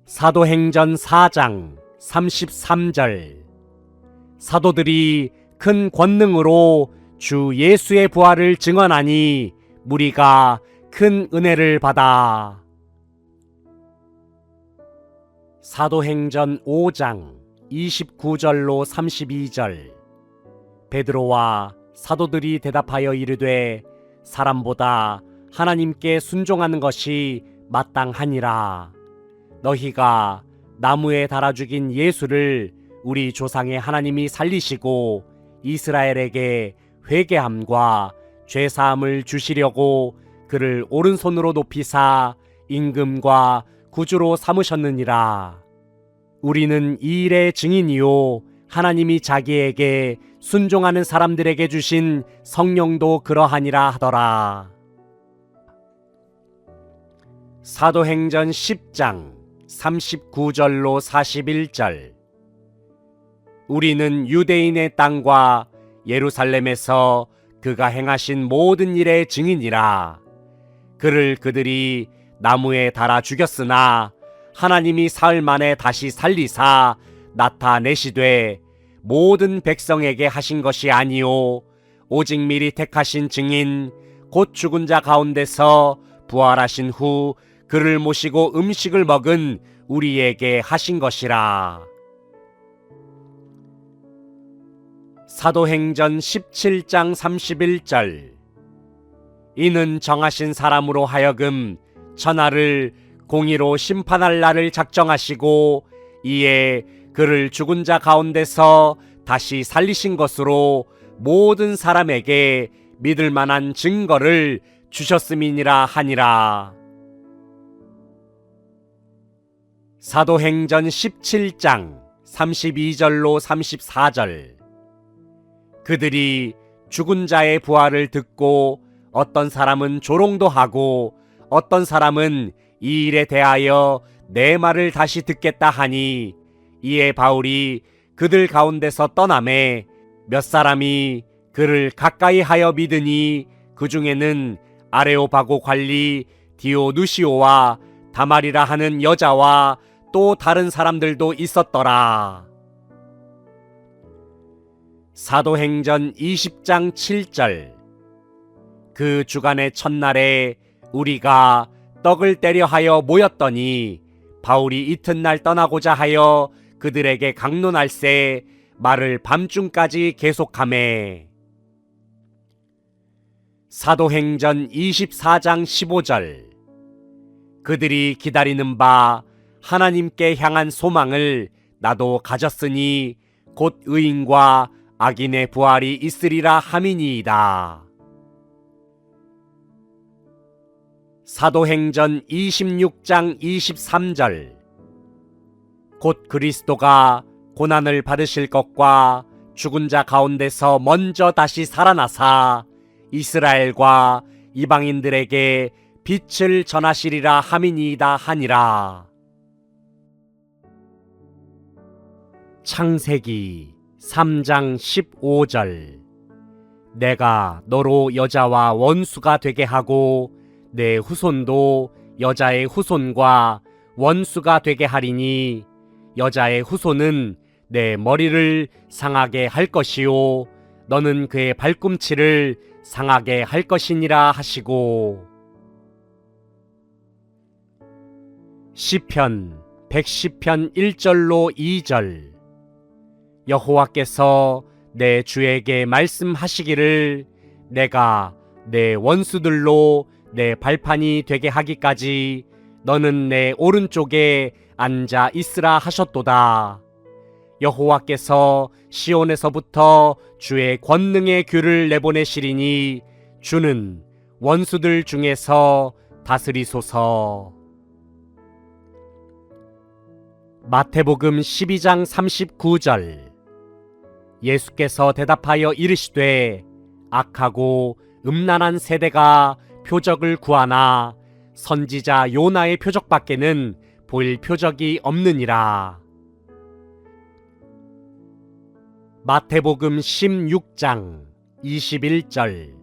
사도행전 4장 33절. 사도들이 큰 권능으로 주 예수의 부활을 증언하니 무리가 큰 은혜를 받아. 사도행전 5장 29절로 32절. 베드로와 사도들이 대답하여 이르되 사람보다 하나님께 순종하는 것이 마땅하니라. 너희가 나무에 달아 죽인 예수를 우리 조상의 하나님이 살리시고 이스라엘에게 회개함과 죄사함을 주시려고 그를 오른손으로 높이사 임금과 구주로 삼으셨느니라. 우리는 이 일의 증인이요 하나님이 자기에게 순종하는 사람들에게 주신 성령도 그러하니라 하더라. 사도행전 10장 39절로 41절. 우리는 유대인의 땅과 예루살렘에서 그가 행하신 모든 일의 증인이라. 그를 그들이 나무에 달아 죽였으나 하나님이 사흘 만에 다시 살리사 나타내시되 모든 백성에게 하신 것이 아니요 오직 미리 택하신 증인 곧 죽은 자 가운데서 부활하신 후 그를 모시고 음식을 먹은 우리에게 하신 것이라. 사도행전 17장 31절. 이는 정하신 사람으로 하여금 천하를 공의로 심판할 날을 작정하시고 이에 그를 죽은 자 가운데서 다시 살리신 것으로 모든 사람에게 믿을 만한 증거를 주셨음이니라 하니라. 사도행전 17장 32절로 34절. 그들이 죽은 자의 부활을 듣고 어떤 사람은 조롱도 하고 어떤 사람은 이 일에 대하여 내 말을 다시 듣겠다 하니, 이에 바울이 그들 가운데서 떠나매 몇 사람이 그를 가까이 하여 믿으니, 그 중에는 아레오바고 관리 디오누시오와 다말이라 하는 여자와 또 다른 사람들도 있었더라. 사도행전 20장 7절. 그 주간의 첫날에 우리가 떡을 떼려 하여 모였더니 바울이 이튿날 떠나고자 하여 그들에게 강론할세 말을 밤중까지 계속하매. 사도행전 24장 15절. 그들이 기다리는 바 하나님께 향한 소망을 나도 가졌으니 곧 의인과 악인의 부활이 있으리라 함이니이다. 사도행전 26장 23절. 곧 그리스도가 고난을 받으실 것과 죽은 자 가운데서 먼저 다시 살아나사 이스라엘과 이방인들에게 빛을 전하시리라 함이니이다 하니라. 창세기 3장 15절. 내가 너로 여자와 원수가 되게 하고 내 후손도 여자의 후손과 원수가 되게 하리니 여자의 후손은 내 머리를 상하게 할 것이요 너는 그의 발꿈치를 상하게 할 것이니라 하시고. 시편 110편 1절로 2절. 여호와께서 내 주에게 말씀하시기를 내가 내 원수들로 내 발판이 되게 하기까지 너는 내 오른쪽에 앉아 있으라 하셨도다. 여호와께서 시온에서부터 주의 권능의 규를 내보내시리니 주는 원수들 중에서 다스리소서. 마태복음 12장 39절. 예수께서 대답하여 이르시되 악하고 음란한 세대가 표적을 구하나 선지자 요나의 표적밖에는 보일 표적이 없느니라. 마태복음 16장 21절.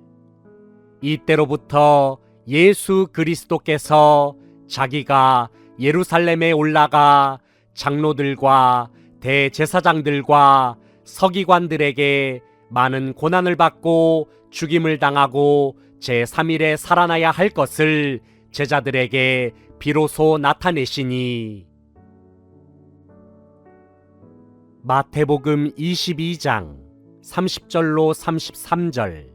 이때로부터 예수 그리스도께서 자기가 예루살렘에 올라가 장로들과 대제사장들과 서기관들에게 많은 고난을 받고 죽임을 당하고 제3일에 살아나야 할 것을 제자들에게 비로소 나타내시니. 마태복음 22장 30절로 33절.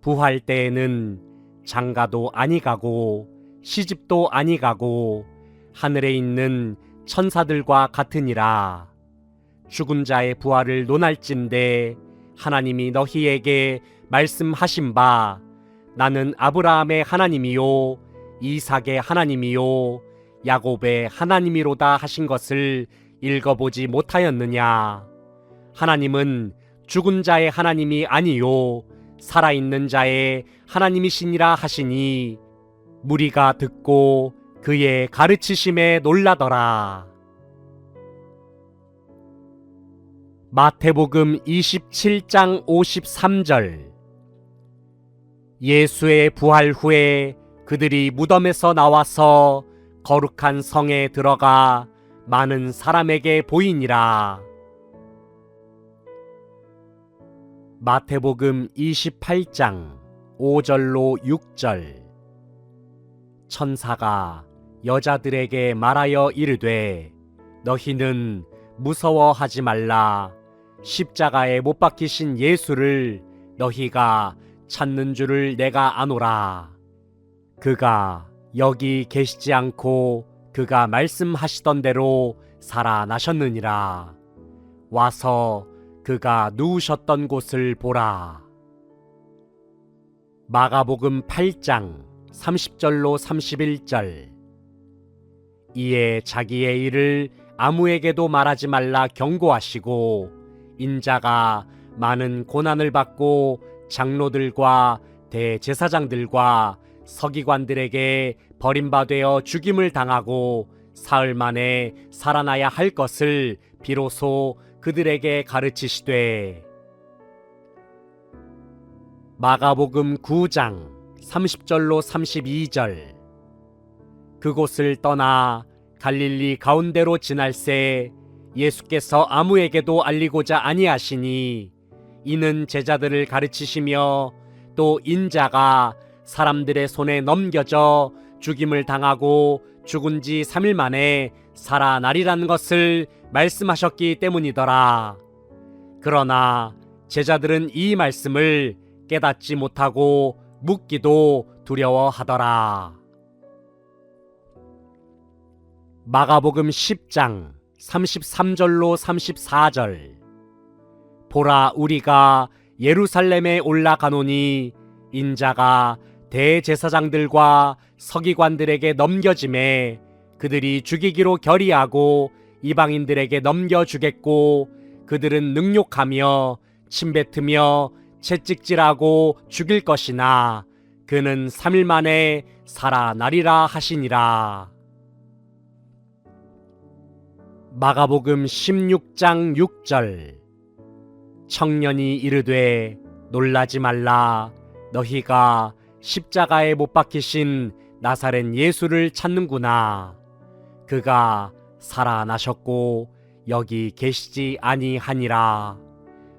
부활 때에는 장가도 아니 가고 시집도 아니 가고 하늘에 있는 천사들과 같으니라. 죽은 자의 부활을 논할진대 하나님이 너희에게 말씀하신 바 나는 아브라함의 하나님이요 이삭의 하나님이요 야곱의 하나님이로다 하신 것을 읽어보지 못하였느냐. 하나님은 죽은 자의 하나님이 아니요 살아있는 자의 하나님이시니라 하시니 무리가 듣고 그의 가르치심에 놀라더라. 마태복음 27장 53절. 예수의 부활 후에 그들이 무덤에서 나와서 거룩한 성에 들어가 많은 사람에게 보이니라. 마태복음 28장 5절로 6절. 천사가 여자들에게 말하여 이르되 너희는 무서워하지 말라. 십자가에 못 박히신 예수를 너희가 찾는 줄을 내가 아노라. 그가 여기 계시지 않고 그가 말씀하시던 대로 살아나셨느니라. 와서 그가 누우셨던 곳을 보라. 마가복음 8장 30절로 31절. 이에 자기의 일을 아무에게도 말하지 말라 경고하시고 인자가 많은 고난을 받고 장로들과 대제사장들과 서기관들에게 버림받아 죽임을 당하고 사흘 만에 살아나야 할 것을 비로소 그들에게 가르치시되 마가복음 9장 30절로 32절 그곳을 떠나 갈릴리 가운데로 지날새 예수께서 아무에게도 알리고자 아니하시니 이는 제자들을 가르치시며 또 인자가 사람들의 손에 넘겨져 죽임을 당하고 죽은 지 3일 만에 살아나리라는 것을 말씀하셨기 때문이더라. 그러나 제자들은 이 말씀을 깨닫지 못하고 묻기도 두려워하더라. 마가복음 10장 33절로 34절 보라 우리가 예루살렘에 올라가노니 인자가 대제사장들과 서기관들에게 넘겨짐에 그들이 죽이기로 결의하고 이방인들에게 넘겨주겠고 그들은 능욕하며 침뱉으며 채찍질하고 죽일 것이나 그는 3일 만에 살아나리라 하시니라. 마가복음 16장 6절 청년이 이르되 놀라지 말라 너희가 십자가에 못 박히신 나사렛 예수를 찾는구나. 그가 살아나셨고 여기 계시지 아니하니라.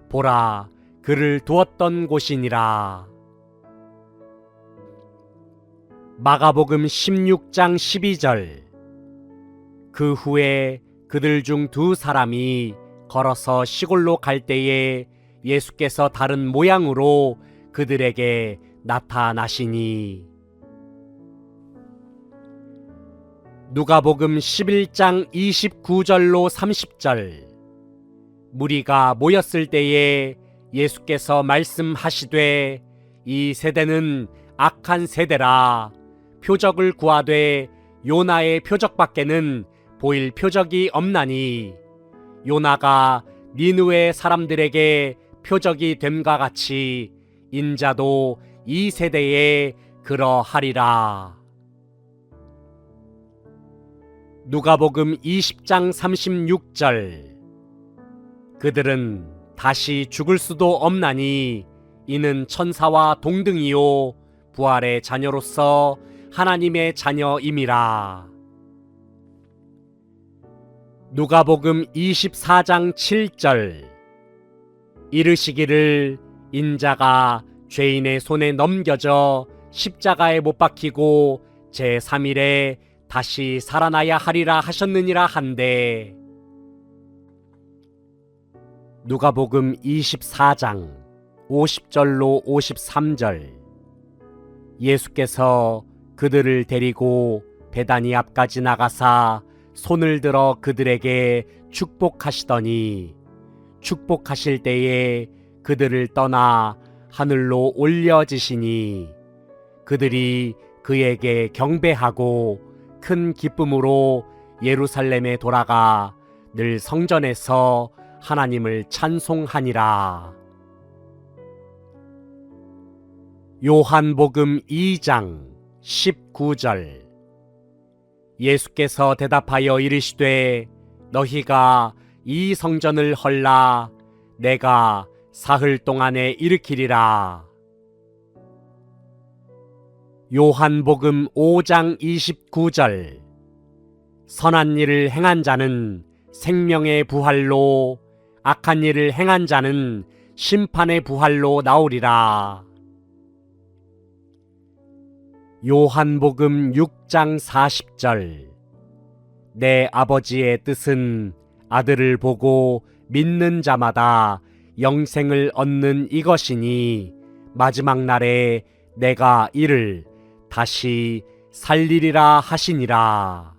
보라 그를 두었던 곳이니라. 마가복음 16장 12절 그 후에 그들 중 2사람이 걸어서 시골로 갈 때에 예수께서 다른 모양으로 그들에게 나타나시니 누가복음 11장 29절로 30절 무리가 모였을 때에 예수께서 말씀하시되 이 세대는 악한 세대라 표적을 구하되 요나의 표적밖에는 보일 표적이 없나니 요나가 니느웨 사람들에게 표적이 됨과 같이 인자도 이 세대에 그러하리라. 누가복음 20장 36절 그들은 다시 죽을 수도 없나니 이는 천사와 동등이요 부활의 자녀로서 하나님의 자녀임이라. 누가복음 24장 7절 이르시기를 인자가 죄인의 손에 넘겨져 십자가에 못 박히고 제3일에 다시 살아나야 하리라 하셨느니라 한데 누가복음 24장 50절로 53절 예수께서 그들을 데리고 베다니 앞까지 나가사 손을 들어 그들에게 축복하시더니 축복하실 때에 그들을 떠나 하늘로 올려지시니 그들이 그에게 경배하고 큰 기쁨으로 예루살렘에 돌아가 늘 성전에서 하나님을 찬송하니라. 요한복음 2장 19절 예수께서 대답하여 이르시되 너희가 이 성전을 헐라 내가 사흘 동안에 일으키리라. 요한복음 5장 29절 선한 일을 행한 자는 생명의 부활로 악한 일을 행한 자는 심판의 부활로 나오리라. 요한복음 6장 40절 내 아버지의 뜻은 아들을 보고 믿는 자마다 영생을 얻는 이것이니 마지막 날에 내가 이를 다시 살리리라 하시니라.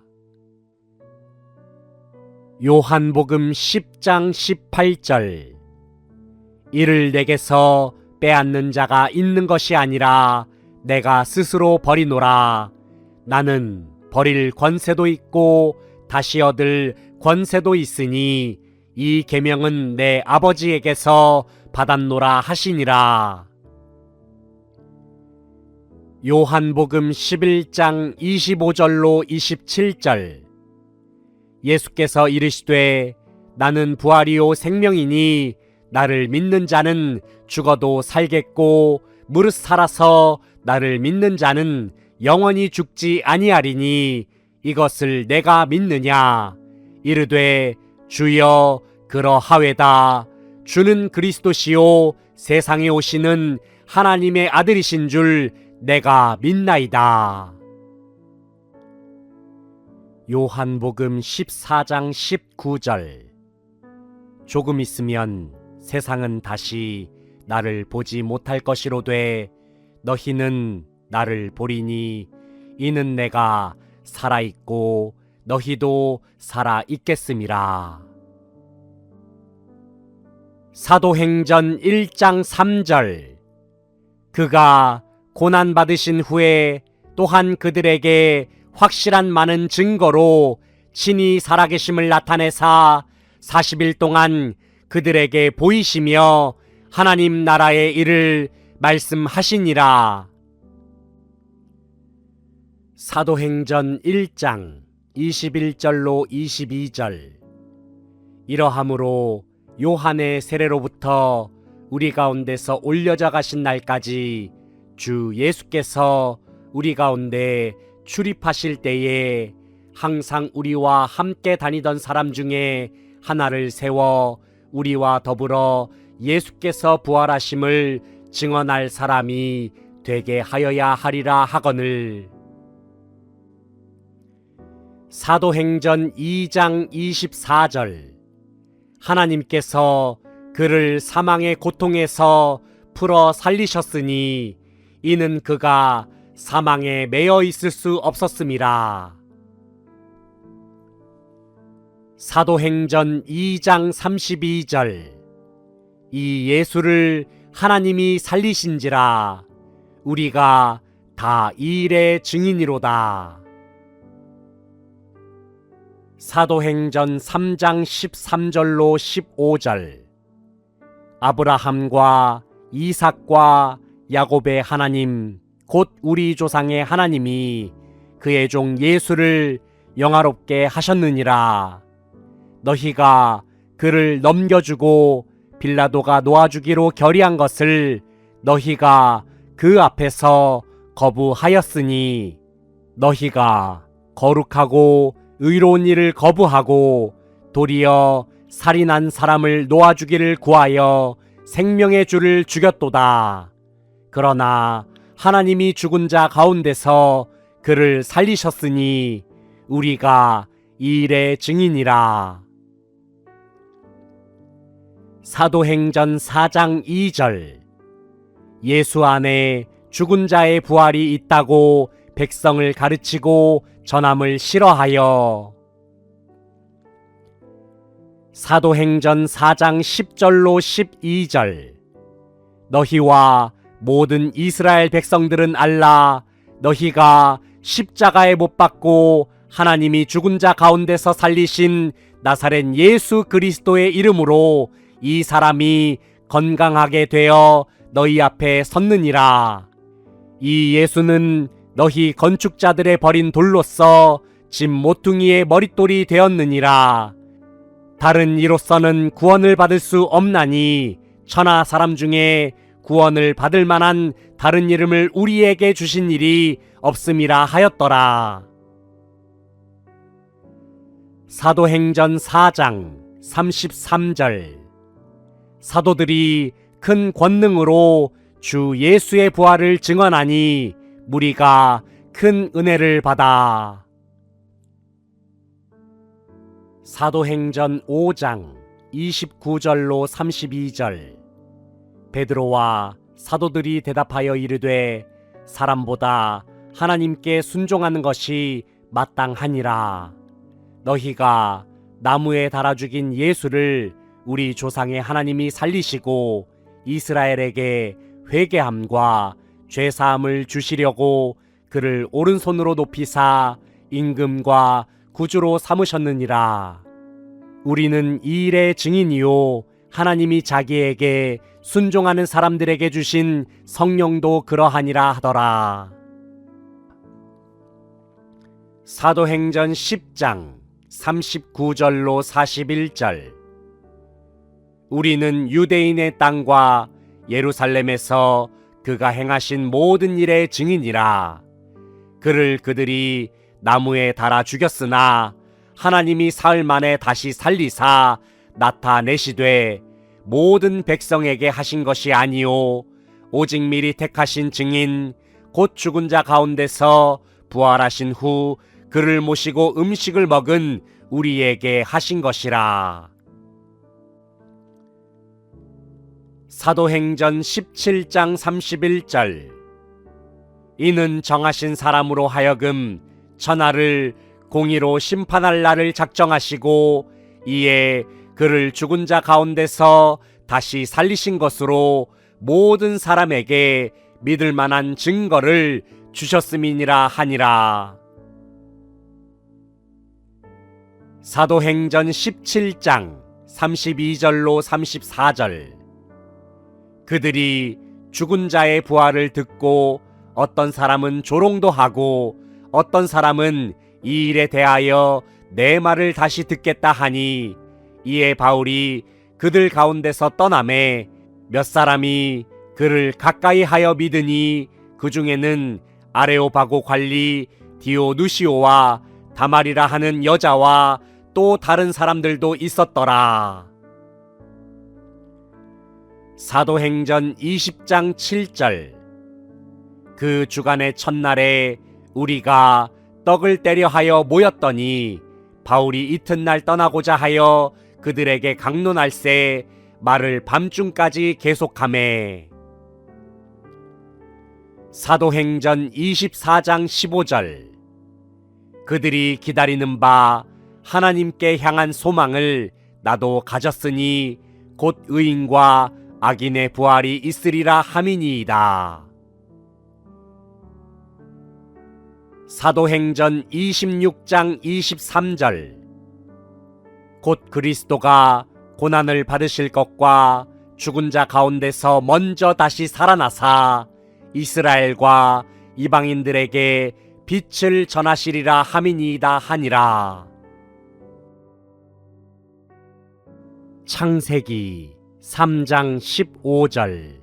요한복음 10장 18절 이를 내게서 빼앗는 자가 있는 것이 아니라 내가 스스로 버리노라. 나는 버릴 권세도 있고 다시 얻을 권세도 있으니 이 계명은 내 아버지에게서 받았노라 하시니라. 요한복음 11장 25절로 27절. 예수께서 이르시되 나는 부활이요 생명이니 나를 믿는 자는 죽어도 살겠고 무릇 살아서 나를 믿는 자는 영원히 죽지 아니하리니 이것을 내가 믿느냐. 이르되 주여 그러하외다. 주는 그리스도시요 세상에 오시는 하나님의 아들이신 줄 내가 믿나이다. 요한복음 14장 19절. 조금 있으면 세상은 다시 나를 보지 못할 것이로되 너희는 나를 보리니 이는 내가 살아있고 너희도 살아있겠음이라. 사도행전 1장 3절. 그가 고난받으신 후에 또한 그들에게 확실한 많은 증거로 친히 살아계심을 나타내사 40일 동안 그들에게 보이시며 하나님 나라의 일을 말씀하시니라. 사도행전 1장 21절로 22절. 이러함으로 요한의 세례로부터 우리 가운데서 올려져 가신 날까지 주 예수께서 우리 가운데 출입하실 때에 항상 우리와 함께 다니던 사람 중에 하나를 세워 우리와 더불어 예수께서 부활하심을 증언할 사람이 되게 하여야 하리라 하거늘. 사도행전 2장 24절. 하나님께서 그를 사망의 고통에서 풀어 살리셨으니 이는 그가 사망에 매여 있을 수 없었음이라. 사도행전 2장 32절. 이 예수를 하나님이 살리신지라 우리가 다 이 일의 증인이로다. 사도행전 3장 13절로 15절. 아브라함과 이삭과 야곱의 하나님 곧 우리 조상의 하나님이 그의 종 예수를 영화롭게 하셨느니라. 너희가 그를 넘겨주고 빌라도가 놓아주기로 결의한 것을 너희가 그 앞에서 거부하였으니 너희가 거룩하고 의로운 일을 거부하고 도리어 살인한 사람을 놓아주기를 구하여 생명의 주를 죽였도다. 그러나 하나님이 죽은 자 가운데서 그를 살리셨으니 우리가 이 일의 증인이라. 사도행전 4장 2절. 예수 안에 죽은 자의 부활이 있다고 백성을 가르치고 전함을 싫어하여. 사도행전 4장 10절로 12절. 너희와 모든 이스라엘 백성들은 알라. 너희가 십자가에 못 박고 하나님이 죽은 자 가운데서 살리신 나사렛 예수 그리스도의 이름으로 이 사람이 건강하게 되어 너희 앞에 섰느니라. 이 예수는 너희 건축자들의 버린 돌로서 집 모퉁이의 머릿돌이 되었느니라. 다른 이로서는 구원을 받을 수 없나니 천하 사람 중에 구원을 받을 만한 다른 이름을 우리에게 주신 일이 없음이라 하였더라. 사도행전 4장 33절. 사도들이 큰 권능으로 주 예수의 부활을 증언하니 무리가 큰 은혜를 받아. 사도행전 5장 29절로 32절. 베드로와 사도들이 대답하여 이르되 사람보다 하나님께 순종하는 것이 마땅하니라. 너희가 나무에 달아 죽인 예수를 우리 조상의 하나님이 살리시고 이스라엘에게 회개함과 죄사함을 주시려고 그를 오른손으로 높이사 임금과 구주로 삼으셨느니라. 우리는 이 일의 증인이요 하나님이 자기에게 순종하는 사람들에게 주신 성령도 그러하니라 하더라. 사도행전 10장 39절로 41절. 우리는 유대인의 땅과 예루살렘에서 그가 행하신 모든 일의 증인이라. 그를 그들이 나무에 달아 죽였으나 하나님이 사흘 만에 다시 살리사 나타내시되 모든 백성에게 하신 것이 아니요 오직 미리 택하신 증인 곧 죽은 자 가운데서 부활하신 후 그를 모시고 음식을 먹은 우리에게 하신 것이라. 사도행전 17장 31절. 이는 정하신 사람으로 하여금 천하를 공의로 심판할 날을 작정하시고 이에 그를 죽은 자 가운데서 다시 살리신 것으로 모든 사람에게 믿을 만한 증거를 주셨음이니라 하니라. 사도행전 17장 32절로 34절. 그들이 죽은 자의 부활을 듣고 어떤 사람은 조롱도 하고 어떤 사람은 이 일에 대하여 내 말을 다시 듣겠다 하니 이에 바울이 그들 가운데서 떠나매 몇 사람이 그를 가까이 하여 믿으니 그 중에는 아레오바고 관리 디오누시오와 다말이라 하는 여자와 또 다른 사람들도 있었더라. 사도행전 20장 7절. 그 주간의 첫날에 우리가 떡을 떼려 하여 모였더니 바울이 이튿날 떠나고자 하여 그들에게 강론할세 말을 밤중까지 계속하매. 사도행전 24장 15절. 그들이 기다리는 바 하나님께 향한 소망을 나도 가졌으니 곧 의인과 악인의 부활이 있으리라 함이니이다. 사도행전 26장 23절. 곧 그리스도가 고난을 받으실 것과 죽은 자 가운데서 먼저 다시 살아나사 이스라엘과 이방인들에게 빛을 전하시리라 함이니이다 하니라. 창세기 3장 15절.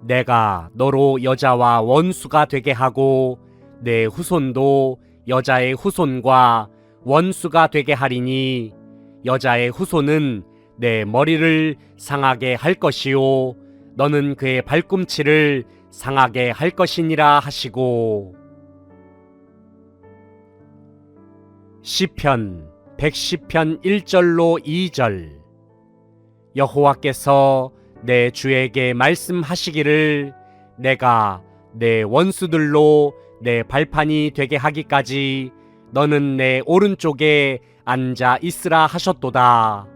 내가 너로 여자와 원수가 되게 하고 내 후손도 여자의 후손과 원수가 되게 하리니 여자의 후손은 내 머리를 상하게 할 것이요 너는 그의 발꿈치를 상하게 할 것이니라 하시고. 시편 110편 1절로 2절. 여호와께서 내 주에게 말씀하시기를 내가 내 원수들로 내 발판이 되게 하기까지 너는 내 오른쪽에 앉아 있으라 하셨도다.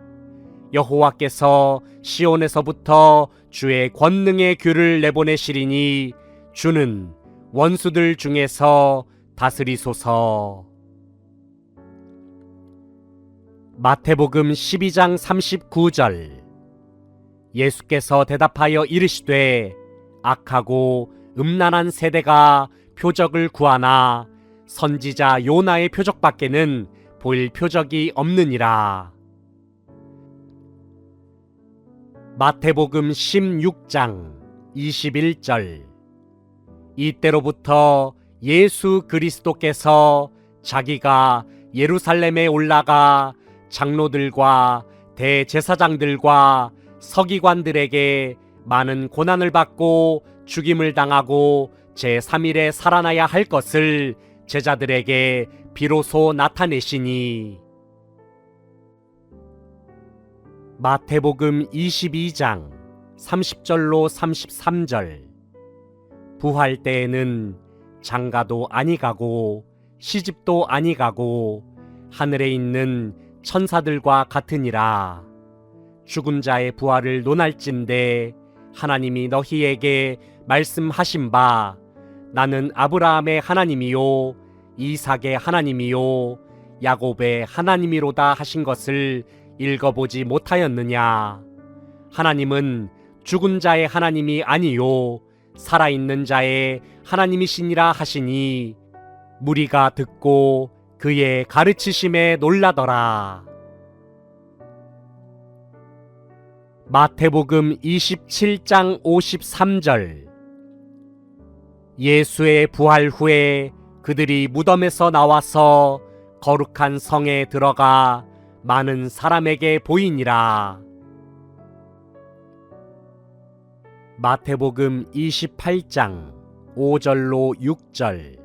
여호와께서 시온에서부터 주의 권능의 귤을 내보내시리니 주는 원수들 중에서 다스리소서. 마태복음 12장 39절. 예수께서 대답하여 이르시되 악하고 음란한 세대가 표적을 구하나 선지자 요나의 표적밖에는 보일 표적이 없느니라. 마태복음 16장 21절. 이때로부터 예수 그리스도께서 자기가 예루살렘에 올라가 장로들과 대제사장들과 서기관들에게 많은 고난을 받고 죽임을 당하고 제3일에 살아나야 할 것을 제자들에게 비로소 나타내시니. 마태복음 22장 30절로 33절. 부활 때에는 장가도 아니 가고 시집도 아니 가고 하늘에 있는 천사들과 같으니라. 죽은 자의 부활을 논할진대 하나님이 너희에게 말씀하신 바 나는 아브라함의 하나님이요 이삭의 하나님이요 야곱의 하나님이로다 하신 것을 읽어보지 못하였느냐. 하나님은 죽은 자의 하나님이 아니요 살아있는 자의 하나님이시니라 하시니 무리가 듣고 그의 가르치심에 놀라더라. 마태복음 27장 53절. 예수의 부활 후에 그들이 무덤에서 나와서 거룩한 성에 들어가 많은 사람에게 보이니라. 마태복음 28장 5절로 6절.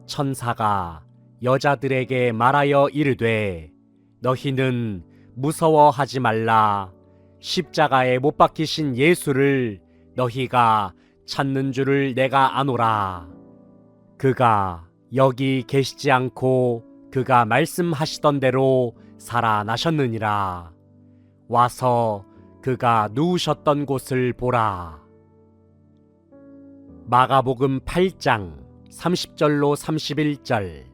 천사가 여자들에게 말하여 이르되 너희는 무서워하지 말라. 십자가에 못 박히신 예수를 너희가 찾는 줄을 내가 아노라. 그가 여기 계시지 않고 그가 말씀하시던 대로 살아나셨느니라. 와서 그가 누우셨던 곳을 보라. 마가복음 8장 30절로 31절.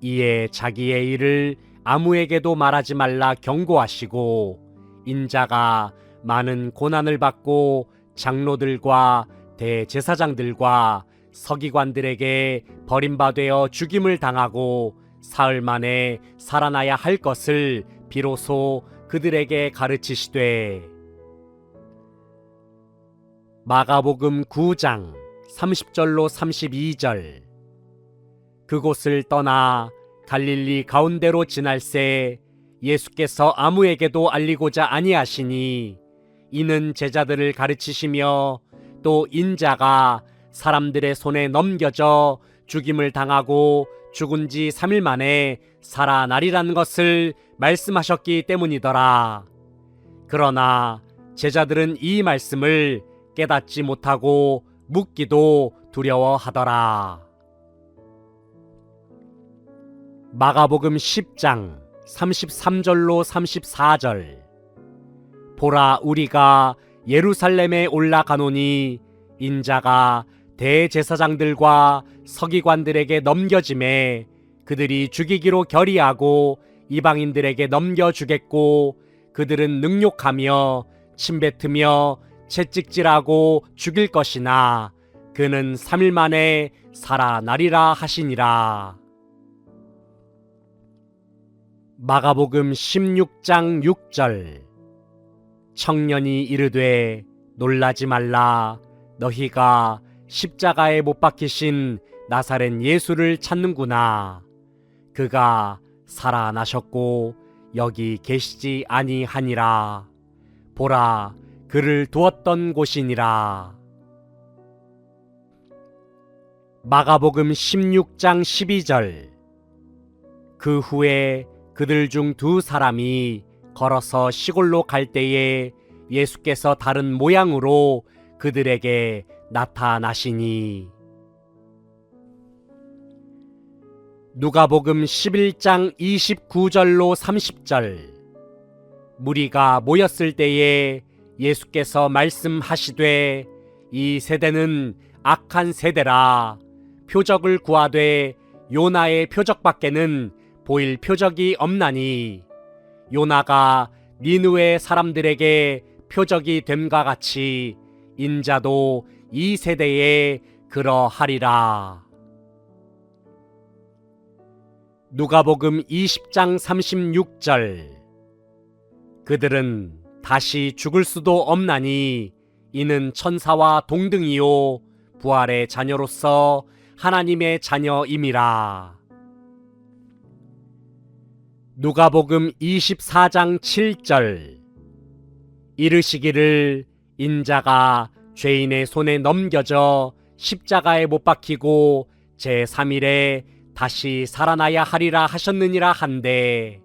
이에 자기의 일을 아무에게도 말하지 말라 경고하시고 인자가 많은 고난을 받고 장로들과 대제사장들과 서기관들에게 버림받아 죽임을 당하고 사흘 만에 살아나야 할 것을 비로소 그들에게 가르치시되. 마가복음 9장 30절로 32절. 그곳을 떠나 갈릴리 가운데로 지날새 예수께서 아무에게도 알리고자 아니하시니 이는 제자들을 가르치시며 또 인자가 사람들의 손에 넘겨져 죽임을 당하고 죽은 지 3일 만에 살아나리라는 것을 말씀하셨기 때문이더라. 그러나 제자들은 이 말씀을 깨닫지 못하고 묻기도 두려워하더라. 마가복음 10장 33절로 34절. 보라, 우리가 예루살렘에 올라가노니 인자가 대제사장들과 서기관들에게 넘겨짐에 그들이 죽이기로 결의하고 이방인들에게 넘겨주겠고 그들은 능욕하며 침뱉으며 채찍질하고 죽일 것이나 그는 3일 만에 살아나리라 하시니라. 마가복음 16장 6절. 청년이 이르되 놀라지 말라. 너희가 십자가에 못 박히신 나사렛 예수를 찾는구나. 그가 살아나셨고 여기 계시지 아니하니라. 보라, 그를 두었던 곳이니라. 마가복음 16장 12절. 그 후에 그들 중 두 사람이 걸어서 시골로 갈 때에 예수께서 다른 모양으로 그들에게 나타나시니. 누가복음 11장 29절로 30절. 무리가 모였을 때에 예수께서 말씀하시되 이 세대는 악한 세대라. 표적을 구하되 요나의 표적밖에는 보일 표적이 없나니 요나가 니느웨 사람들에게 표적이 됨과 같이 인자도 이 세대에 그러하리라. 누가복음 20장 36절. 그들은 다시 죽을 수도 없나니 이는 천사와 동등이요 부활의 자녀로서 하나님의 자녀임이라. 누가복음 24장 7절. 이르시기를 인자가 죄인의 손에 넘겨져 십자가에 못 박히고 제3일에 다시 살아나야 하리라 하셨느니라 한데.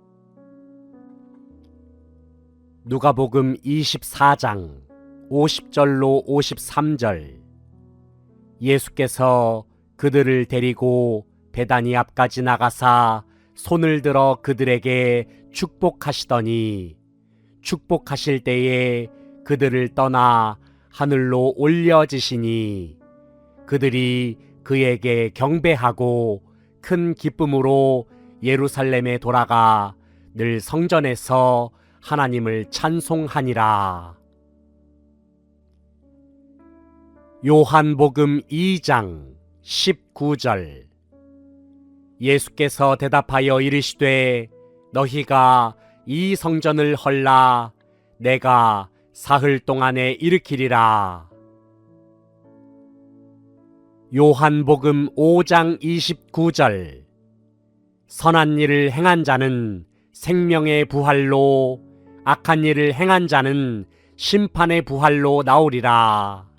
누가복음 24장 50절로 53절. 예수께서 그들을 데리고 베다니 앞까지 나가사 손을 들어 그들에게 축복하시더니 축복하실 때에 그들을 떠나 하늘로 올려지시니 그들이 그에게 경배하고 큰 기쁨으로 예루살렘에 돌아가 늘 성전에서 하나님을 찬송하니라. 요한복음 2장 19절. 예수께서 대답하여 이르시되 너희가 이 성전을 헐라 내가 사흘 동안에 일으키리라. 요한복음 5장 29절. 선한 일을 행한 자는 생명의 부활로 악한 일을 행한 자는 심판의 부활로 나오리라.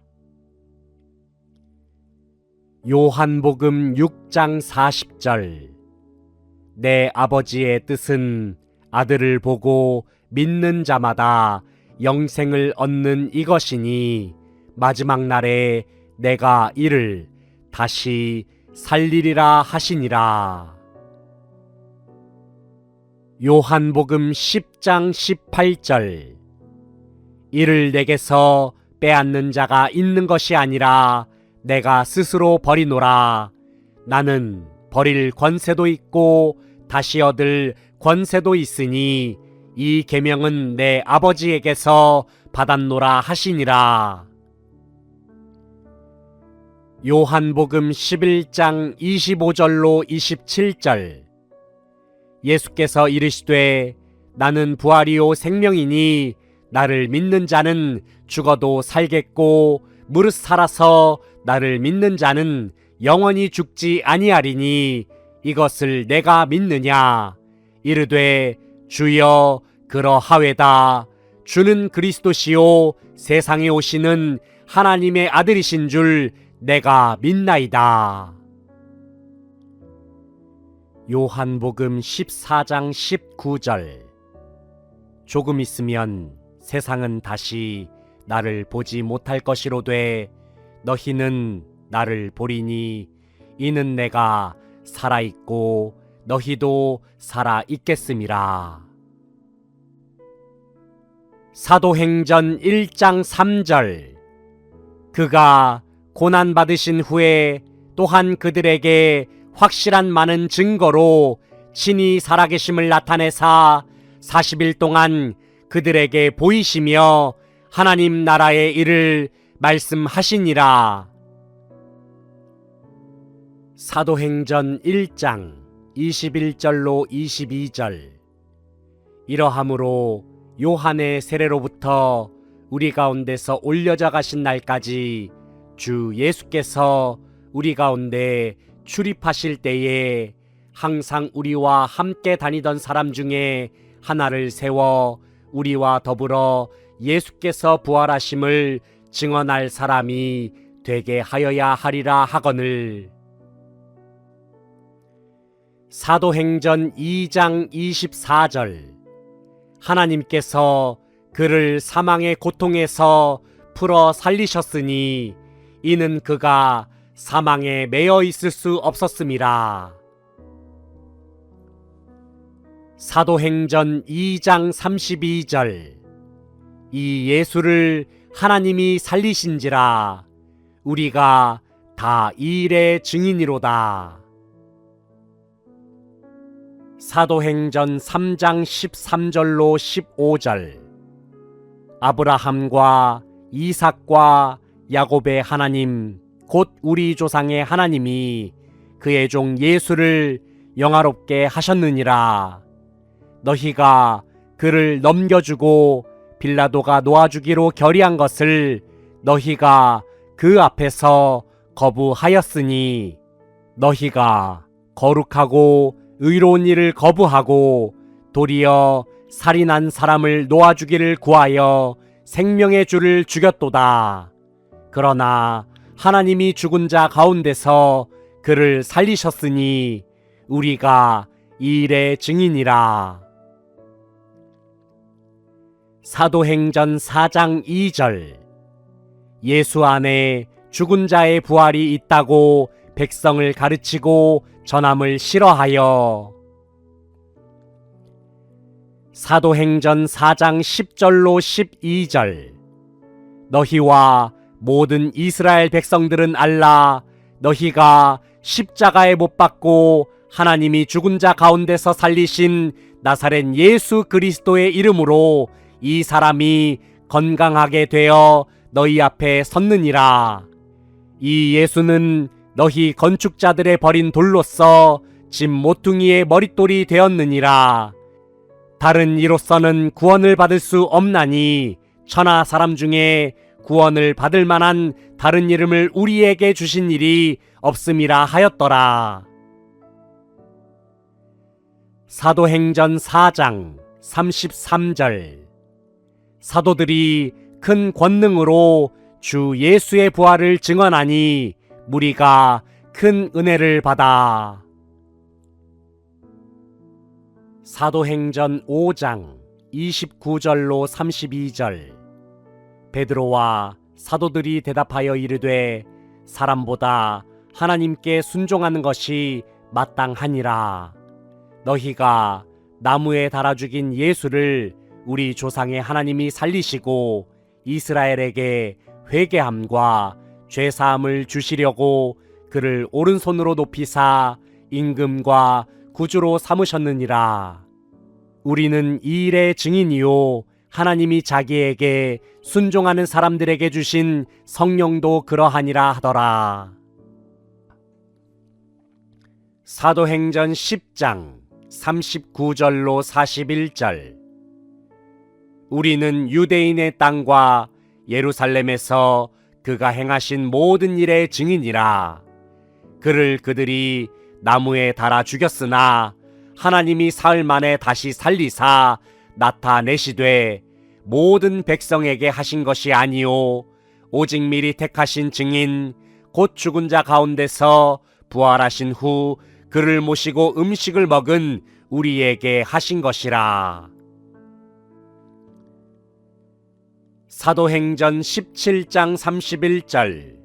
요한복음 6장 40절. 내 아버지의 뜻은 아들을 보고 믿는 자마다 영생을 얻는 이것이니 마지막 날에 내가 이를 다시 살리리라 하시니라. 요한복음 10장 18절. 이를 내게서 빼앗는 자가 있는 것이 아니라 내가 스스로 버리노라. 나는 버릴 권세도 있고 다시 얻을 권세도 있으니 이 계명은 내 아버지에게서 받았노라 하시니라. 요한복음 11장 25절로 27절. 예수께서 이르시되 나는 부활이요 생명이니 나를 믿는 자는 죽어도 살겠고 무릇 살아서 나를 믿는 자는 영원히 죽지 아니하리니 이것을 내가 믿느냐. 이르되 주여 그러하외다. 주는 그리스도시요 세상에 오시는 하나님의 아들이신 줄 내가 믿나이다. 요한복음 14장 19절. 조금 있으면 세상은 다시 나를 보지 못할 것이로되 너희는 나를 보리니 이는 내가 살아있고 너희도 살아있겠음이라. 사도행전 1장 3절. 그가 고난받으신 후에 또한 그들에게 확실한 많은 증거로 친히 살아계심을 나타내사 40일 동안 그들에게 보이시며 하나님 나라의 일을 말씀하시니라. 사도행전 1장 21절로 22절. 이러함으로 요한의 세례로부터 우리 가운데서 올려져 가신 날까지 주 예수께서 우리 가운데 출입하실 때에 항상 우리와 함께 다니던 사람 중에 하나를 세워 우리와 더불어 예수께서 부활하심을 증언할 사람이 되게 하여야 하리라 하거늘. 사도행전 2장 24절. 하나님께서 그를 사망의 고통에서 풀어 살리셨으니 이는 그가 사망에 매여 있을 수 없었음이라. 사도행전 2장 32절. 이 예수를 하나님이 살리신지라 우리가 다 이 일의 증인이로다. 사도행전 3장 13절로 15절. 아브라함과 이삭과 야곱의 하나님 곧 우리 조상의 하나님이 그의 종 예수를 영화롭게 하셨느니라. 너희가 그를 넘겨주고 빌라도가 놓아주기로 결의한 것을 너희가 그 앞에서 거부하였으니 너희가 거룩하고 의로운 일을 거부하고 도리어 살인한 사람을 놓아주기를 구하여 생명의 주를 죽였도다. 그러나 하나님이 죽은 자 가운데서 그를 살리셨으니 우리가 이 일의 증인이라. 사도행전 4장 2절. 예수 안에 죽은 자의 부활이 있다고 백성을 가르치고 전함을 싫어하여. 사도행전 4장 10절로 12절. 너희와 모든 이스라엘 백성들은 알라. 너희가 십자가에 못 박고 하나님이 죽은 자 가운데서 살리신 나사렛 예수 그리스도의 이름으로 이 사람이 건강하게 되어 너희 앞에 섰느니라. 이 예수는 너희 건축자들의 버린 돌로서 집 모퉁이의 머릿돌이 되었느니라. 다른 이로서는 구원을 받을 수 없나니 천하 사람 중에 구원을 받을 만한 다른 이름을 우리에게 주신 일이 없음이라 하였더라. 사도행전 4장 33절. 사도들이 큰 권능으로 주 예수의 부활을 증언하니 무리가 큰 은혜를 받아. 사도행전 5장 29절로 32절. 베드로와 사도들이 대답하여 이르되 사람보다 하나님께 순종하는 것이 마땅하니라. 너희가 나무에 달아 죽인 예수를 우리 조상의 하나님이 살리시고 이스라엘에게 회개함과 죄사함을 주시려고 그를 오른손으로 높이사 임금과 구주로 삼으셨느니라. 우리는 이 일의 증인이요 하나님이 자기에게 순종하는 사람들에게 주신 성령도 그러하니라 하더라. 사도행전 10장 39절로 41절. 우리는 유대인의 땅과 예루살렘에서 그가 행하신 모든 일의 증인이라. 그를 그들이 나무에 달아 죽였으나 하나님이 사흘 만에 다시 살리사 나타내시되 모든 백성에게 하신 것이 아니요 오직 미리 택하신 증인 곧 죽은 자 가운데서 부활하신 후 그를 모시고 음식을 먹은 우리에게 하신 것이라. 사도행전 17장 31절.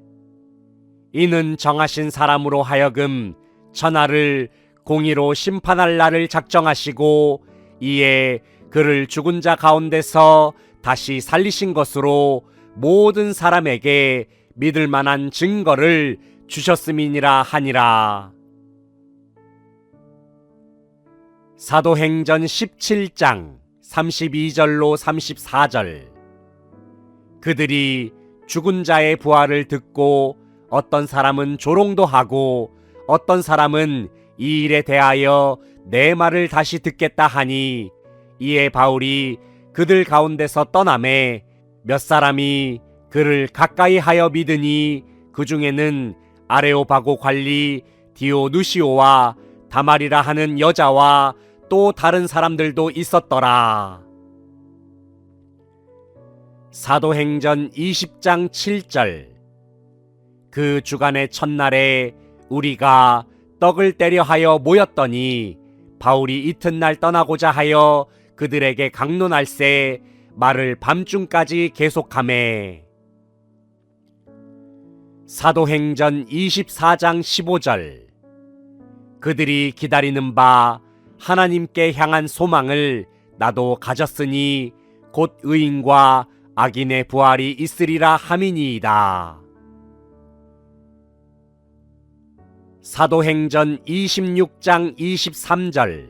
이는 정하신 사람으로 하여금 천하를 공의로 심판할 날을 작정하시고 이에 그를 죽은 자 가운데서 다시 살리신 것으로 모든 사람에게 믿을 만한 증거를 주셨음이니라 하니라. 사도행전 17장 32절로 34절. 그들이 죽은 자의 부활을 듣고 어떤 사람은 조롱도 하고 어떤 사람은 이 일에 대하여 내 말을 다시 듣겠다 하니 이에 바울이 그들 가운데서 떠나매 몇 사람이 그를 가까이 하여 믿으니 그 중에는 아레오바고 관리 디오누시오와 다말이라 하는 여자와 또 다른 사람들도 있었더라. 사도행전 20장 7절. 그 주간의 첫날에 우리가 떡을 떼려 하여 모였더니 바울이 이튿날 떠나고자 하여 그들에게 강론할세 말을 밤중까지 계속하매. 사도행전 24장 15절. 그들이 기다리는 바 하나님께 향한 소망을 나도 가졌으니 곧 의인과 악인의 부활이 있으리라 함이니이다. 사도행전 26장 23절.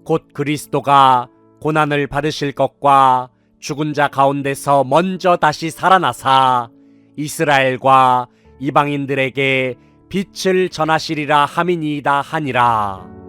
곧 그리스도가 고난을 받으실 것과 죽은 자 가운데서 먼저 다시 살아나사 이스라엘과 이방인들에게 빛을 전하시리라 함이니이다 하니라.